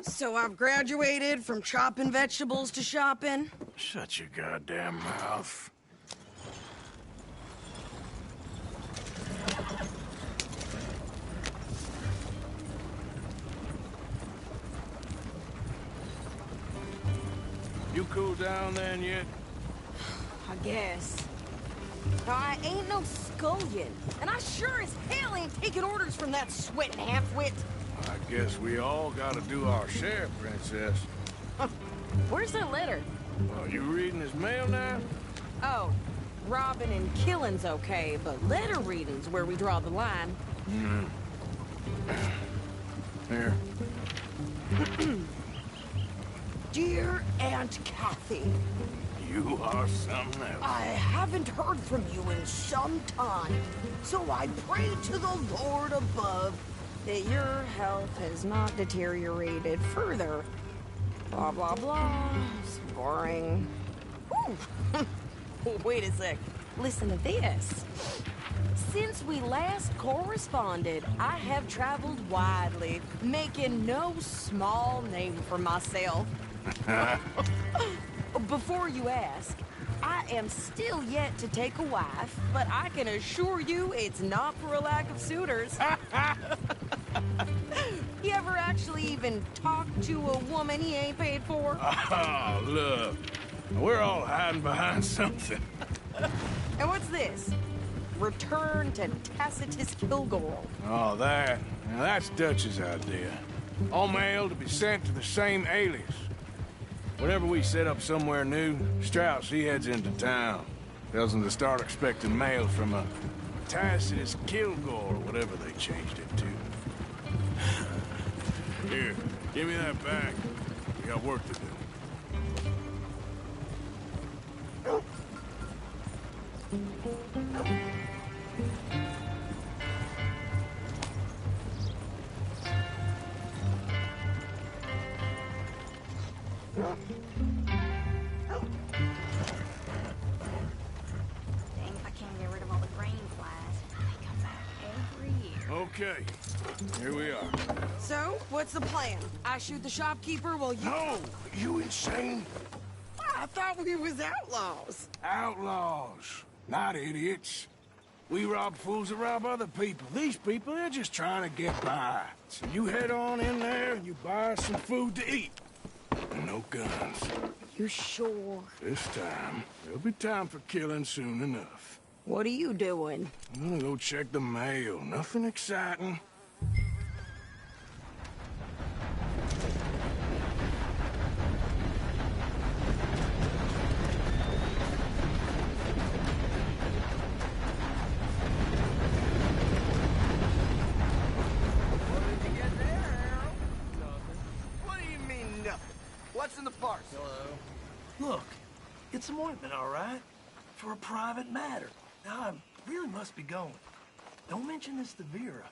So I've graduated from chopping vegetables to shopping? Shut your goddamn mouth. You cool down then yet? I guess. I ain't no scullion, and I sure as hell ain't taking orders from that sweating half-wit. I guess we all gotta do our share, Princess. Where's that letter? Are you reading his mail now? Oh, robbing and killing's okay, but letter reading's where we draw the line. Here. Dear Aunt Kathy, You are something else. I haven't heard from you in some time, so I pray to the Lord above that your health has not deteriorated further. Blah, blah, blah. It's boring. Wait a sec. Listen to this. Since we last corresponded, I have traveled widely, making no small name for myself. Before you ask, I am still yet to take a wife, but I can assure you it's not for a lack of suitors. You ever actually even talk to a woman he ain't paid for? Oh, look. We're all hiding behind something. And what's this? Return to Tacitus Kilgore. Oh, that. Now, that's Dutch's idea. All mail to be sent to the same alias. Whenever we set up somewhere new, Strauss, he heads into town. Tells them to start expecting mail from a Tacitus Kilgore, or whatever they changed it to. Here, give me that back. We got work to do. Dang if I can't get rid of all the grain flies. They come back every year. Okay, here we are. So, what's the plan? I shoot the shopkeeper while you... No! You insane? I thought we was outlaws. Outlaws, not idiots. We rob fools that rob other people. These people, they're just trying to get by. So you head on in there and you buy us some food to eat. And no guns. You sure? This time, there'll be time for killing soon enough. What are you doing? I'm gonna go check the mail. Nothing exciting. What do you mean, nothing? What's in the parcel? Look, it's some ointment, all right? For a private matter. Now, I really must be going. Don't mention this to Vera.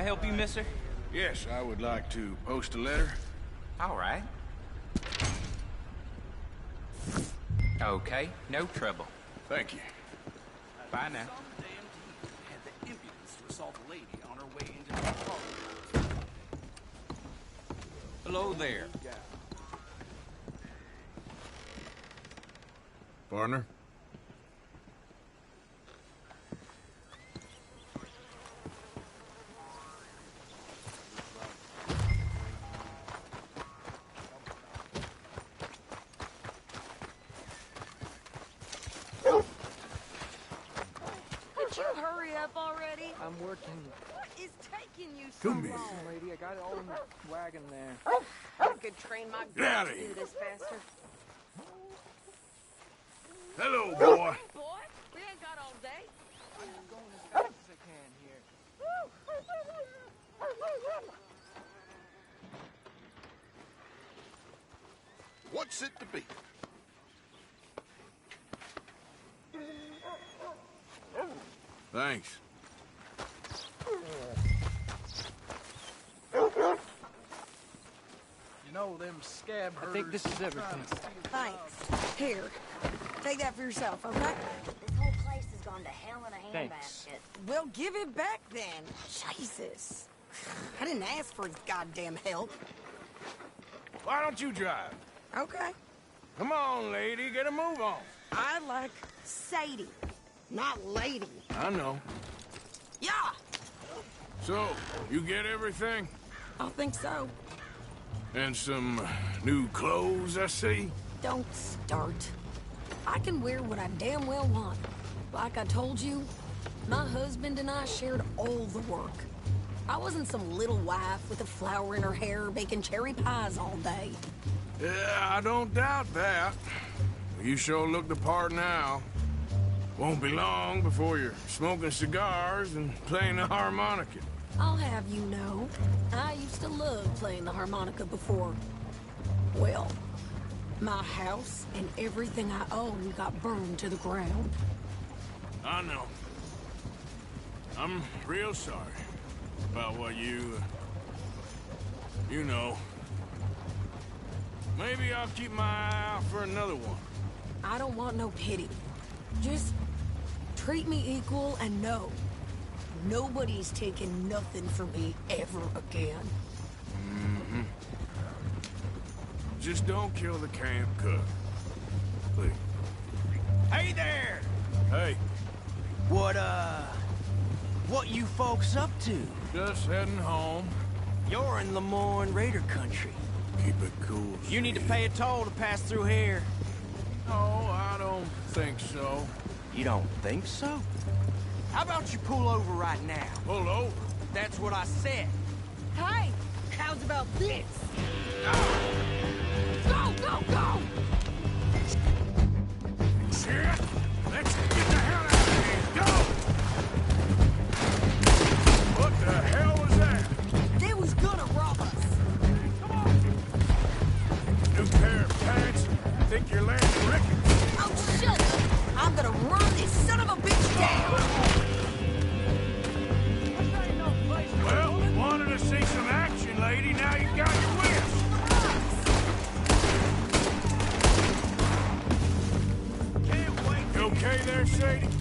I help you, mister? Yes, I would like to post a letter. All right. Okay, no trouble. Thank you. Bye now. Had the impudence to assault a lady on her way into the park. Hello there. Partner? Could you hurry up already? I'm working. What is taking you so Come here. long? Lady, I got it all in the wagon there. I could train my Get girl outta to do here. this faster. Hello, boy. Boy, we ain't got all day. I'm just going as fast as I can here. What's it to be? Thanks. You know, them scab herders... I think this is everything. Thanks. Here, take that for yourself, okay? This whole place has gone to hell in a Thanks. handbasket. Well, give it back then. Jesus. I didn't ask for his goddamn help. Why don't you drive? Okay. Come on, lady, get a move on. I like Sadie, not lady. I know. Yeah, So, you get everything? I think so. And some new clothes, I see? Don't start. I can wear what I damn well want. Like I told you, my husband and I shared all the work. I wasn't some little wife with a flower in her hair baking cherry pies all day. Yeah, I don't doubt that. You sure look the part now. Won't be long before you're smoking cigars and playing the harmonica. I'll have you know, I used to love playing the harmonica before. Well, my house and everything I owned got burned to the ground. I know. I'm real sorry about what you know. Maybe I'll keep my eye out for another one. I don't want no pity. Just treat me equal and know nobody's taking nothing from me ever again. Mm-hmm. Just don't kill the camp cook. Please. Hey there! Hey. What you folks up to? Just heading home. You're in Lemoyne Raider country. Keep it cool. You need to pay a toll to pass through here. No, I don't think so. You don't think so? How about you pull over right now? Pull over? That's what I said. Hey, how's about this? Go, go, go! Shit! Let's get the hell out of here! Go! What the hell was that? They was gonna rob us. Come on! New pair of pants? Think you're landing rickets? Oh, shut up! I'm gonna run this son of a bitch down! Well, wanted to see some action, lady. Now you got your wish. Can't wait. You okay there, Sadie? Of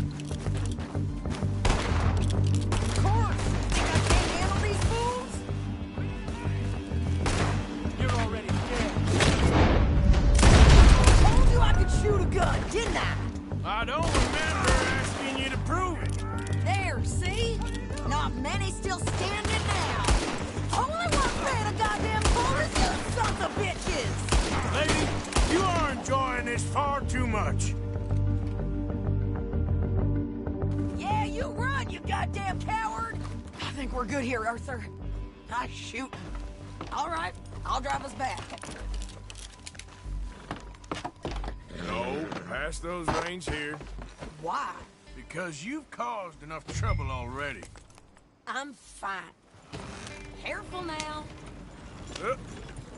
course! Think I can't handle these fools? You're already dead. I told you I could shoot a gun, didn't I? I don't remember asking you to prove it. There, see? Not many still standing now. Only one paying a goddamn bonus, you sons of bitches! Lady, you are enjoying this far too much. Yeah, you run, you goddamn coward! I think we're good here, Arthur. Nice shooting. All right, I'll drive us back. No, pass those reins here. Why? Because you've caused enough trouble already. I'm fine. Careful now. Uh,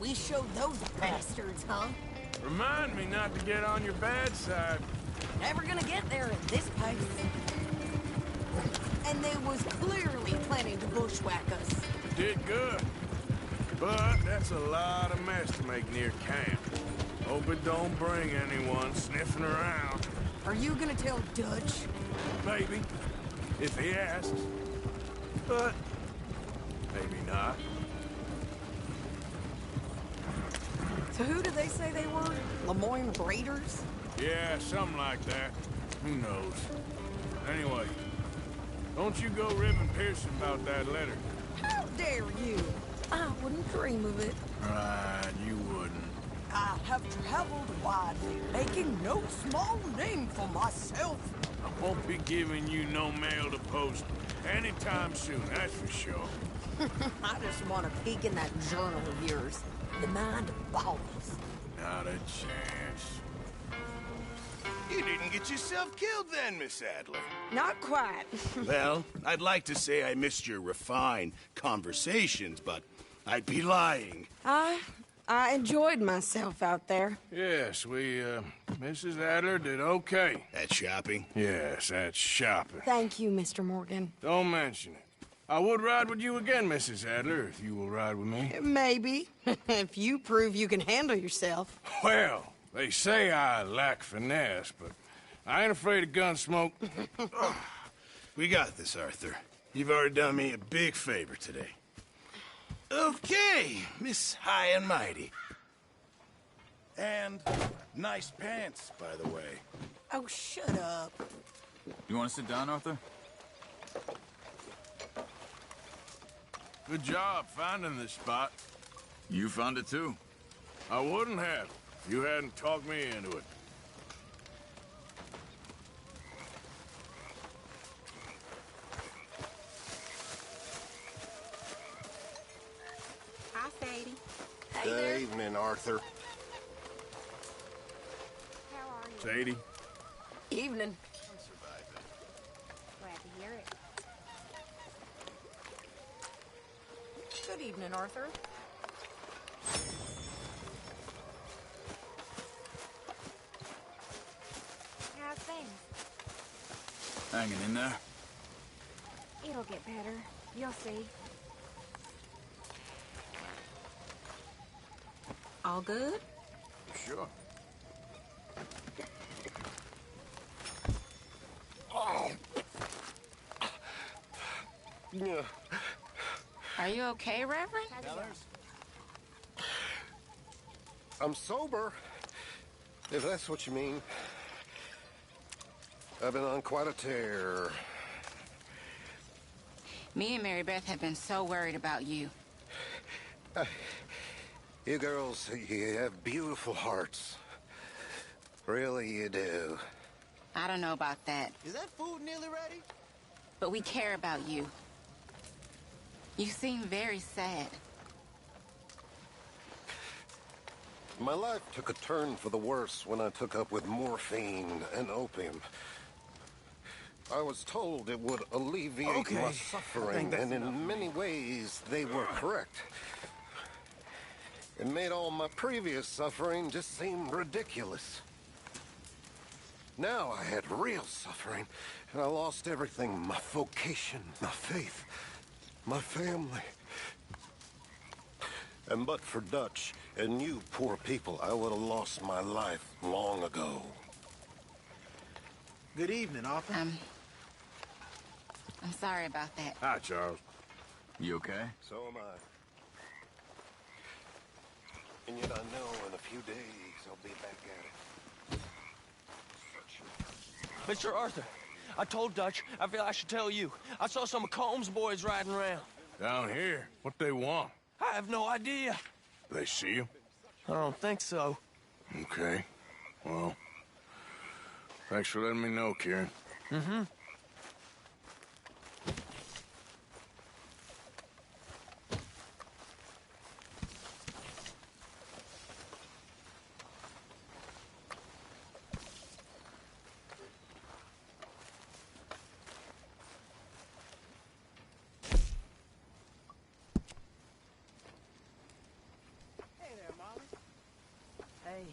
We showed those bastards, huh? Remind me not to get on your bad side. Never gonna get there at this pace. And they was clearly planning to bushwhack us. did good. But that's a lot of mess to make near camp. Hope it don't bring anyone sniffing around. Are you gonna tell Dutch? Maybe, if he asks. But maybe not. So who do they say they were? Lemoyne Raiders? Yeah, something like that. Who knows? Anyway, don't you go ribbing Pearson about that letter. How dare you? I wouldn't dream of it. Right, you wouldn't. I have traveled widely, making no small name for myself. I won't be giving you no mail to post anytime soon, that's for sure. I just want to peek in that journal of yours. The mind boggles. Not a chance. You didn't get yourself killed then, Miss Adler. Not quite. Well, I'd like to say I missed your refined conversations, but I'd be lying. I enjoyed myself out there. Yes, Mrs. Adler did okay. At shopping? Yes, at shopping. Thank you, Mr. Morgan. Don't mention it. I would ride with you again, Mrs. Adler, if you will ride with me. Maybe. If you prove you can handle yourself. Well, they say I lack finesse, but I ain't afraid of gun smoke. We got this, Arthur. You've already done me a big favor today. Okay, Miss High and Mighty. And nice pants, by the way. Oh, shut up. You want to sit down, Arthur? Good job finding this spot. You found it too. I wouldn't have if you hadn't talked me into it. Hi, Sadie. Hey Good there. evening, Arthur. How are you? Sadie. Evening. I'm surviving. Glad to hear it. Good evening, Arthur. How's things? Hanging in there. It'll get better. You'll see. All good? Sure. Yeah. Are you okay, Reverend? I'm sober, if that's what you mean. I've been on quite a tear. Me and Mary Beth have been so worried about you. You girls, you have beautiful hearts. Really, you do. I don't know about that, Is that food nearly ready? but we care about you. You seem very sad. My life took a turn for the worse when I took up with morphine and opium. I was told it would alleviate my suffering, and in many ways, they were correct. It made all my previous suffering just seem ridiculous. Now I had real suffering, and I lost everything. My vocation, my faith, my family. And but for Dutch and you poor people, I would have lost my life long ago. Good evening, Arthur. I'm sorry about that. Hi, Charles. You okay? So am I. And yet I know in a few days I'll be back at it. Mr. Arthur, I told Dutch. I feel I should tell you. I saw some of Combs' boys riding around. Down here? What they want? I have no idea. They see you? I don't think so. Okay. Well, thanks for letting me know, Kieran. Mm-hmm. Hey there, Molly. Hey.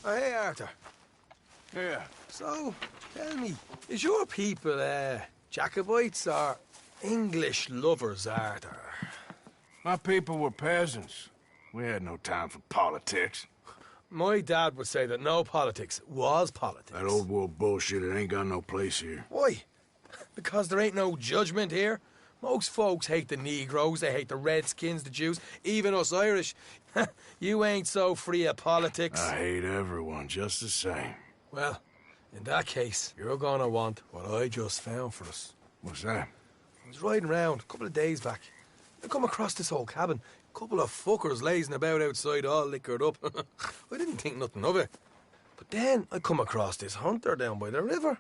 Oh, hey, Arthur. Yeah. So, tell me, is your people, Jacobites or English lovers, Arthur? My people were peasants. We had no time for politics. My dad would say that no politics was politics. That old world bullshit, it ain't got no place here. Why? Because there ain't no judgment here. Most folks hate the Negroes, they hate the Redskins, the Jews, even us Irish. You ain't so free of politics. I hate everyone just the same. Well, in that case, you're gonna want what I just found for us. What's that? I was riding around a couple of days back. I come across this old cabin. A couple of fuckers lazing about outside all liquored up. I didn't think nothing of it. But then I come across this hunter down by the river.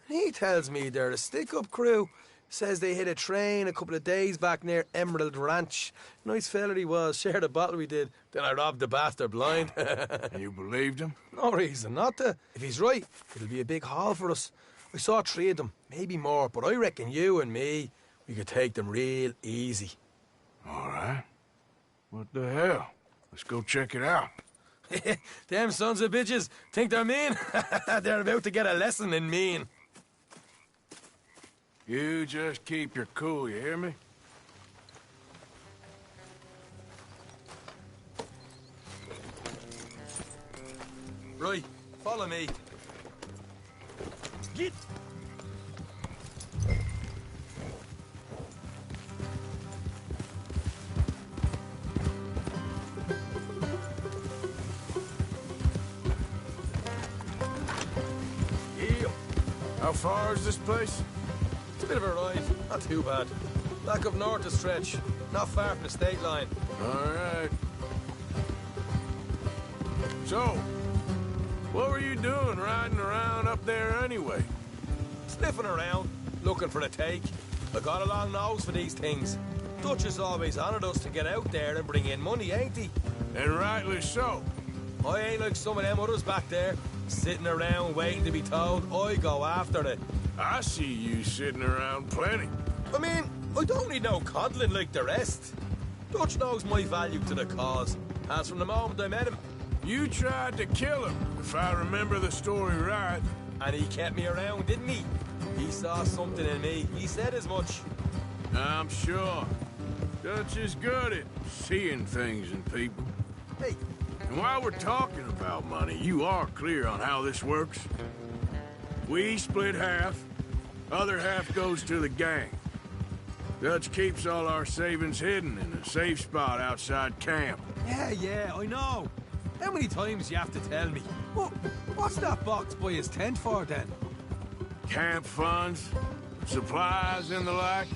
And he tells me they're a stick-up crew. Says they hit a train a couple of days back near Emerald Ranch. Nice fella he was, shared a bottle we did. Then I robbed the bastard blind. You believed him? No reason not to. If he's right, it'll be a big haul for us. I saw 3 of them, maybe more, but I reckon you and me, we could take them real easy. All right. What the hell? Let's go check it out. Them sons of bitches think they're mean. They're about to get a lesson in mean. You just keep your cool, you hear me? Right, follow me. Get! Yeah. How far is this place? It's a bit of a ride, not too bad. Back up north to stretch, not far from the state line. All right. So, what were you doing riding around up there anyway? Sniffing around, looking for a take. I got a long nose for these things. Dutch has always honoured us to get out there and bring in money, ain't he? And rightly so. I ain't like some of them others back there, sitting around waiting to be told. I go after it. I see you sitting around plenty. I mean, I don't need no coddling like the rest. Dutch knows my value to the cause, as from the moment I met him. You tried to kill him, if I remember the story right. And he kept me around, didn't he? He saw something in me. He said as much. I'm sure. Dutch is good at seeing things in people. Hey. And while we're talking about money, you are clear on how this works? We split half. Other half goes to the gang. Dutch keeps all our savings hidden in a safe spot outside camp. Yeah, I know. How many times you have to tell me? What's that box by his tent for, then? Camp funds, supplies, and the like.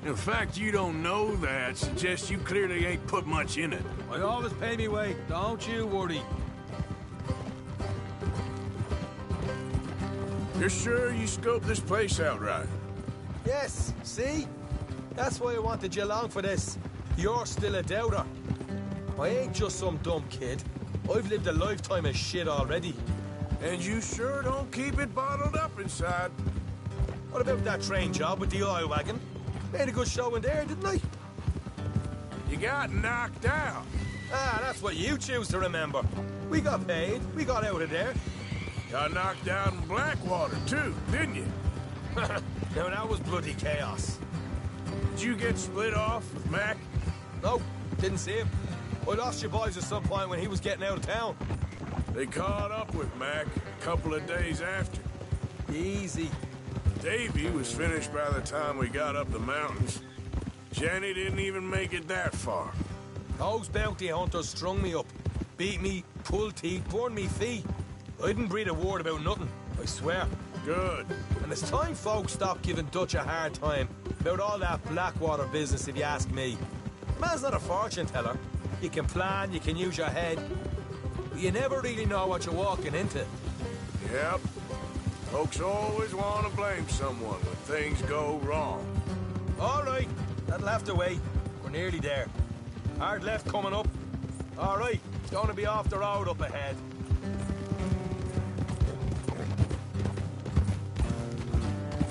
The fact you don't know that suggests you clearly ain't put much in it. I always pay me way, don't you worry. You're sure you scoped this place out right? Yes, see? That's why I wanted you along for this. You're still a doubter. I ain't just some dumb kid. I've lived a lifetime of shit already. And you sure don't keep it bottled up inside. What about that train job with the oil wagon? Made a good show in there, didn't I? You got knocked out. Ah, that's what you choose to remember. We got paid. We got out of there. Got knocked out in Blackwater, too, didn't you? Now, that was bloody chaos. Did you get split off with Mac? No, didn't see him. I lost your boys at some point when he was getting out of town. They caught up with Mac a couple of days after. Easy. Davy was finished by the time we got up the mountains. Jenny didn't even make it that far. Those bounty hunters strung me up. Beat me, pulled teeth, burned me feet. I didn't breathe a word about nothing, I swear. Good. And it's time folks stopped giving Dutch a hard time about all that Blackwater business, if you ask me. Man's not a fortune teller. You can plan, you can use your head. But you never really know what you're walking into. Yep. Folks always want to blame someone when things go wrong. All right, that'll have to wait. We're nearly there. Hard left coming up. All right, it's going to be off the road up ahead.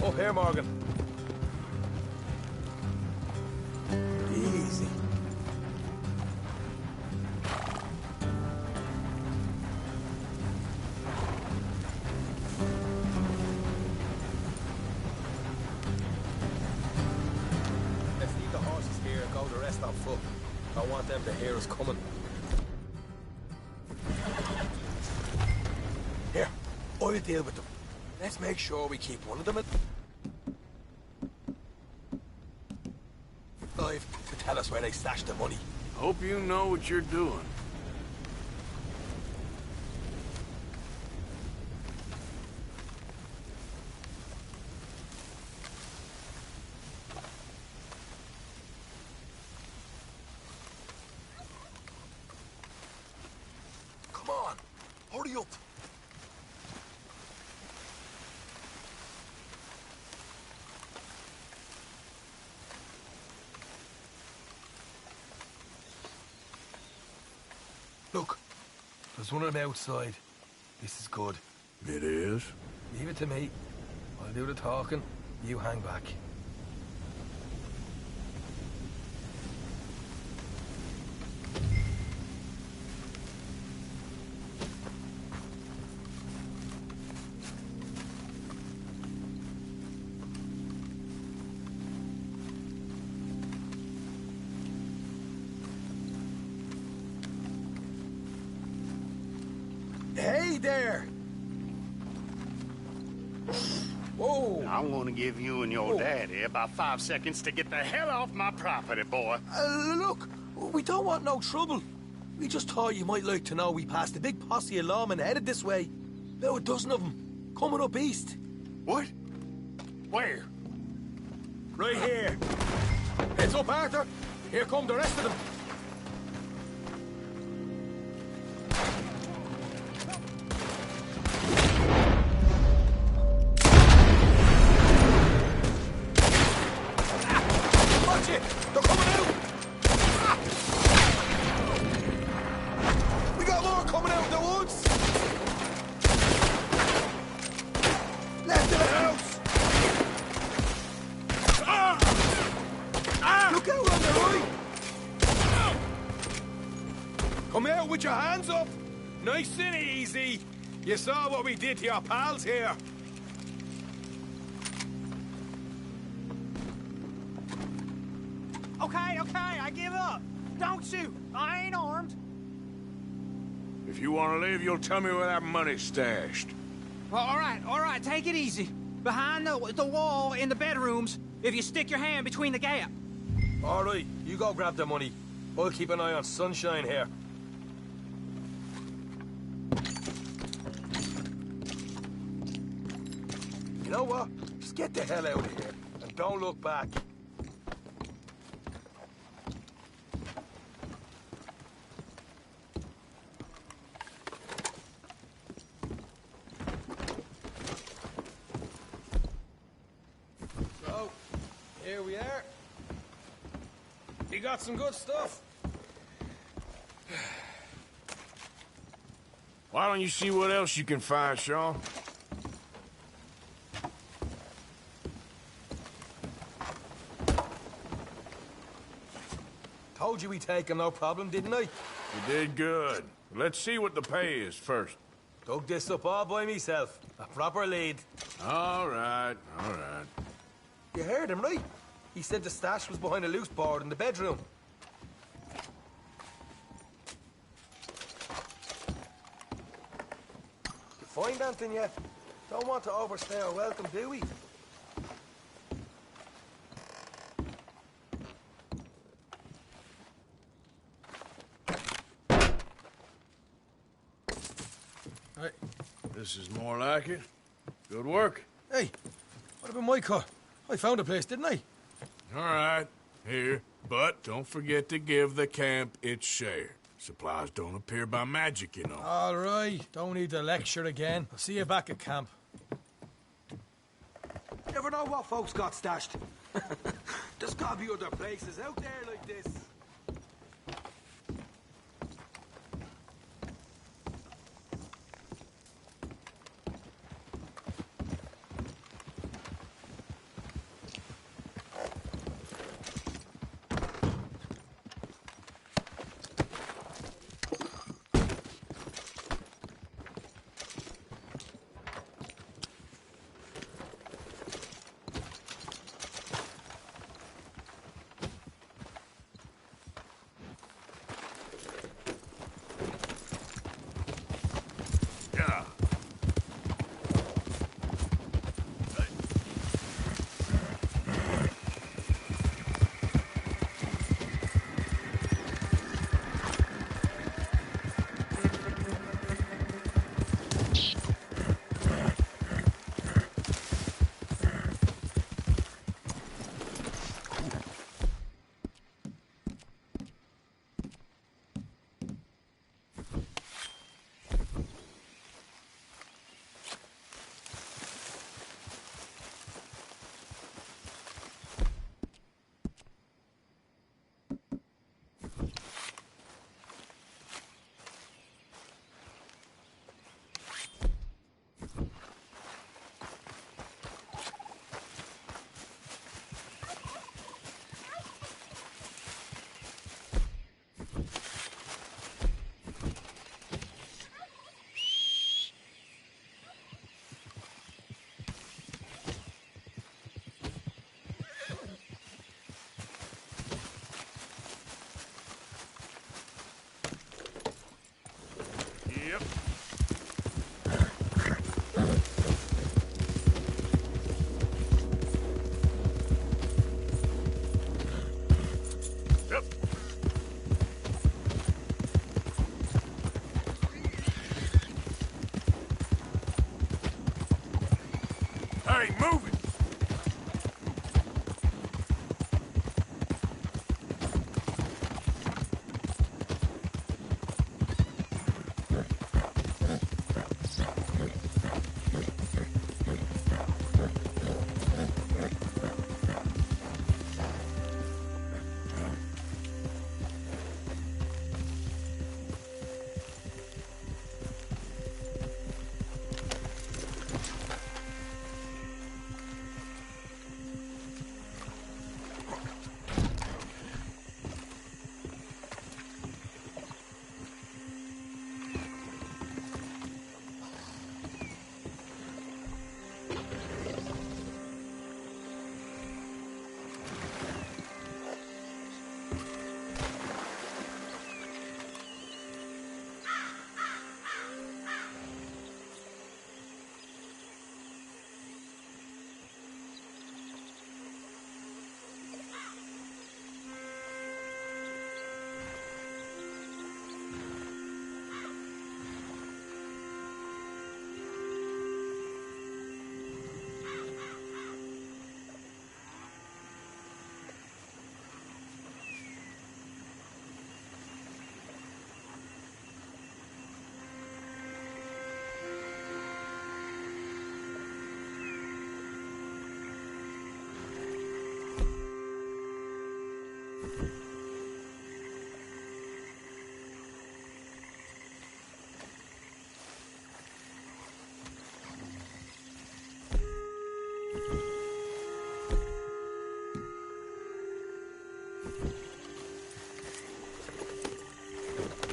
Up here, Morgan. Easy. stop foot. Don't want them to hear us coming. Here, I'll deal with them. Let's make sure we keep one of them alive to tell us where they stashed the money. Hope you know what you're doing. Come on, hurry up. Look, there's one of them outside. This is good. It is? Leave it to me. I'll do the talking. You hang back. Hey there! Whoa! I'm gonna give you and your daddy about 5 seconds to get the hell off my property, boy. Look, we don't want no trouble. We just thought you might like to know we passed a big posse of lawmen headed this way. About a dozen of them, coming up east. What? Where? Right here. Heads up, Arthur. Here come the rest of them. Watch it! They're coming out! We got more coming out of the woods! Left of the house! Look out on the right! Come out with your hands up! Nice and easy! You saw what we did to your pals here. Okay, I give up. Don't shoot. I ain't armed. If you want to leave, you'll tell me where that money's stashed. Well, all right, take it easy. Behind the wall in the bedrooms, if you stick your hand between the gap. All right, you go grab the money. I'll keep an eye on Sunshine here. You know what? Just get the hell out of here and don't look back. So, here we are. You got some good stuff. Why don't you see what else you can find, Sean? Told you we'd take him, no problem, didn't I? You did good. Let's see what the pay is first. Dug this up all by myself. A proper lead. All right, all right. You heard him, right? He said the stash was behind a loose board in the bedroom. You find anything yet? Don't want to overstay our welcome, do we? Hey, this is more like it. Good work. Hey, what about my car? I found a place, didn't I? All right, here. But don't forget to give the camp its share. Supplies don't appear by magic, you know. All right, don't need the lecture again. I'll see you back at camp. Never know what folks got stashed. There's gotta be other places out there like this.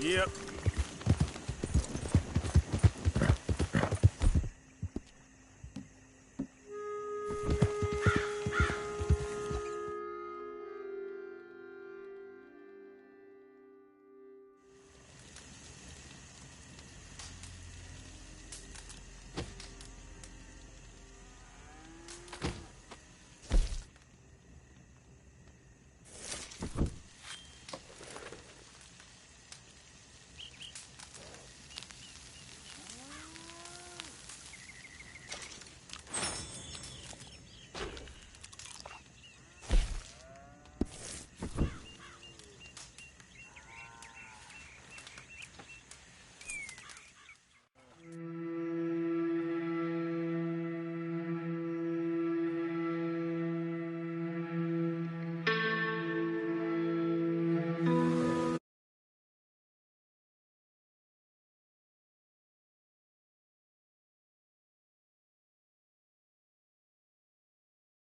Yep.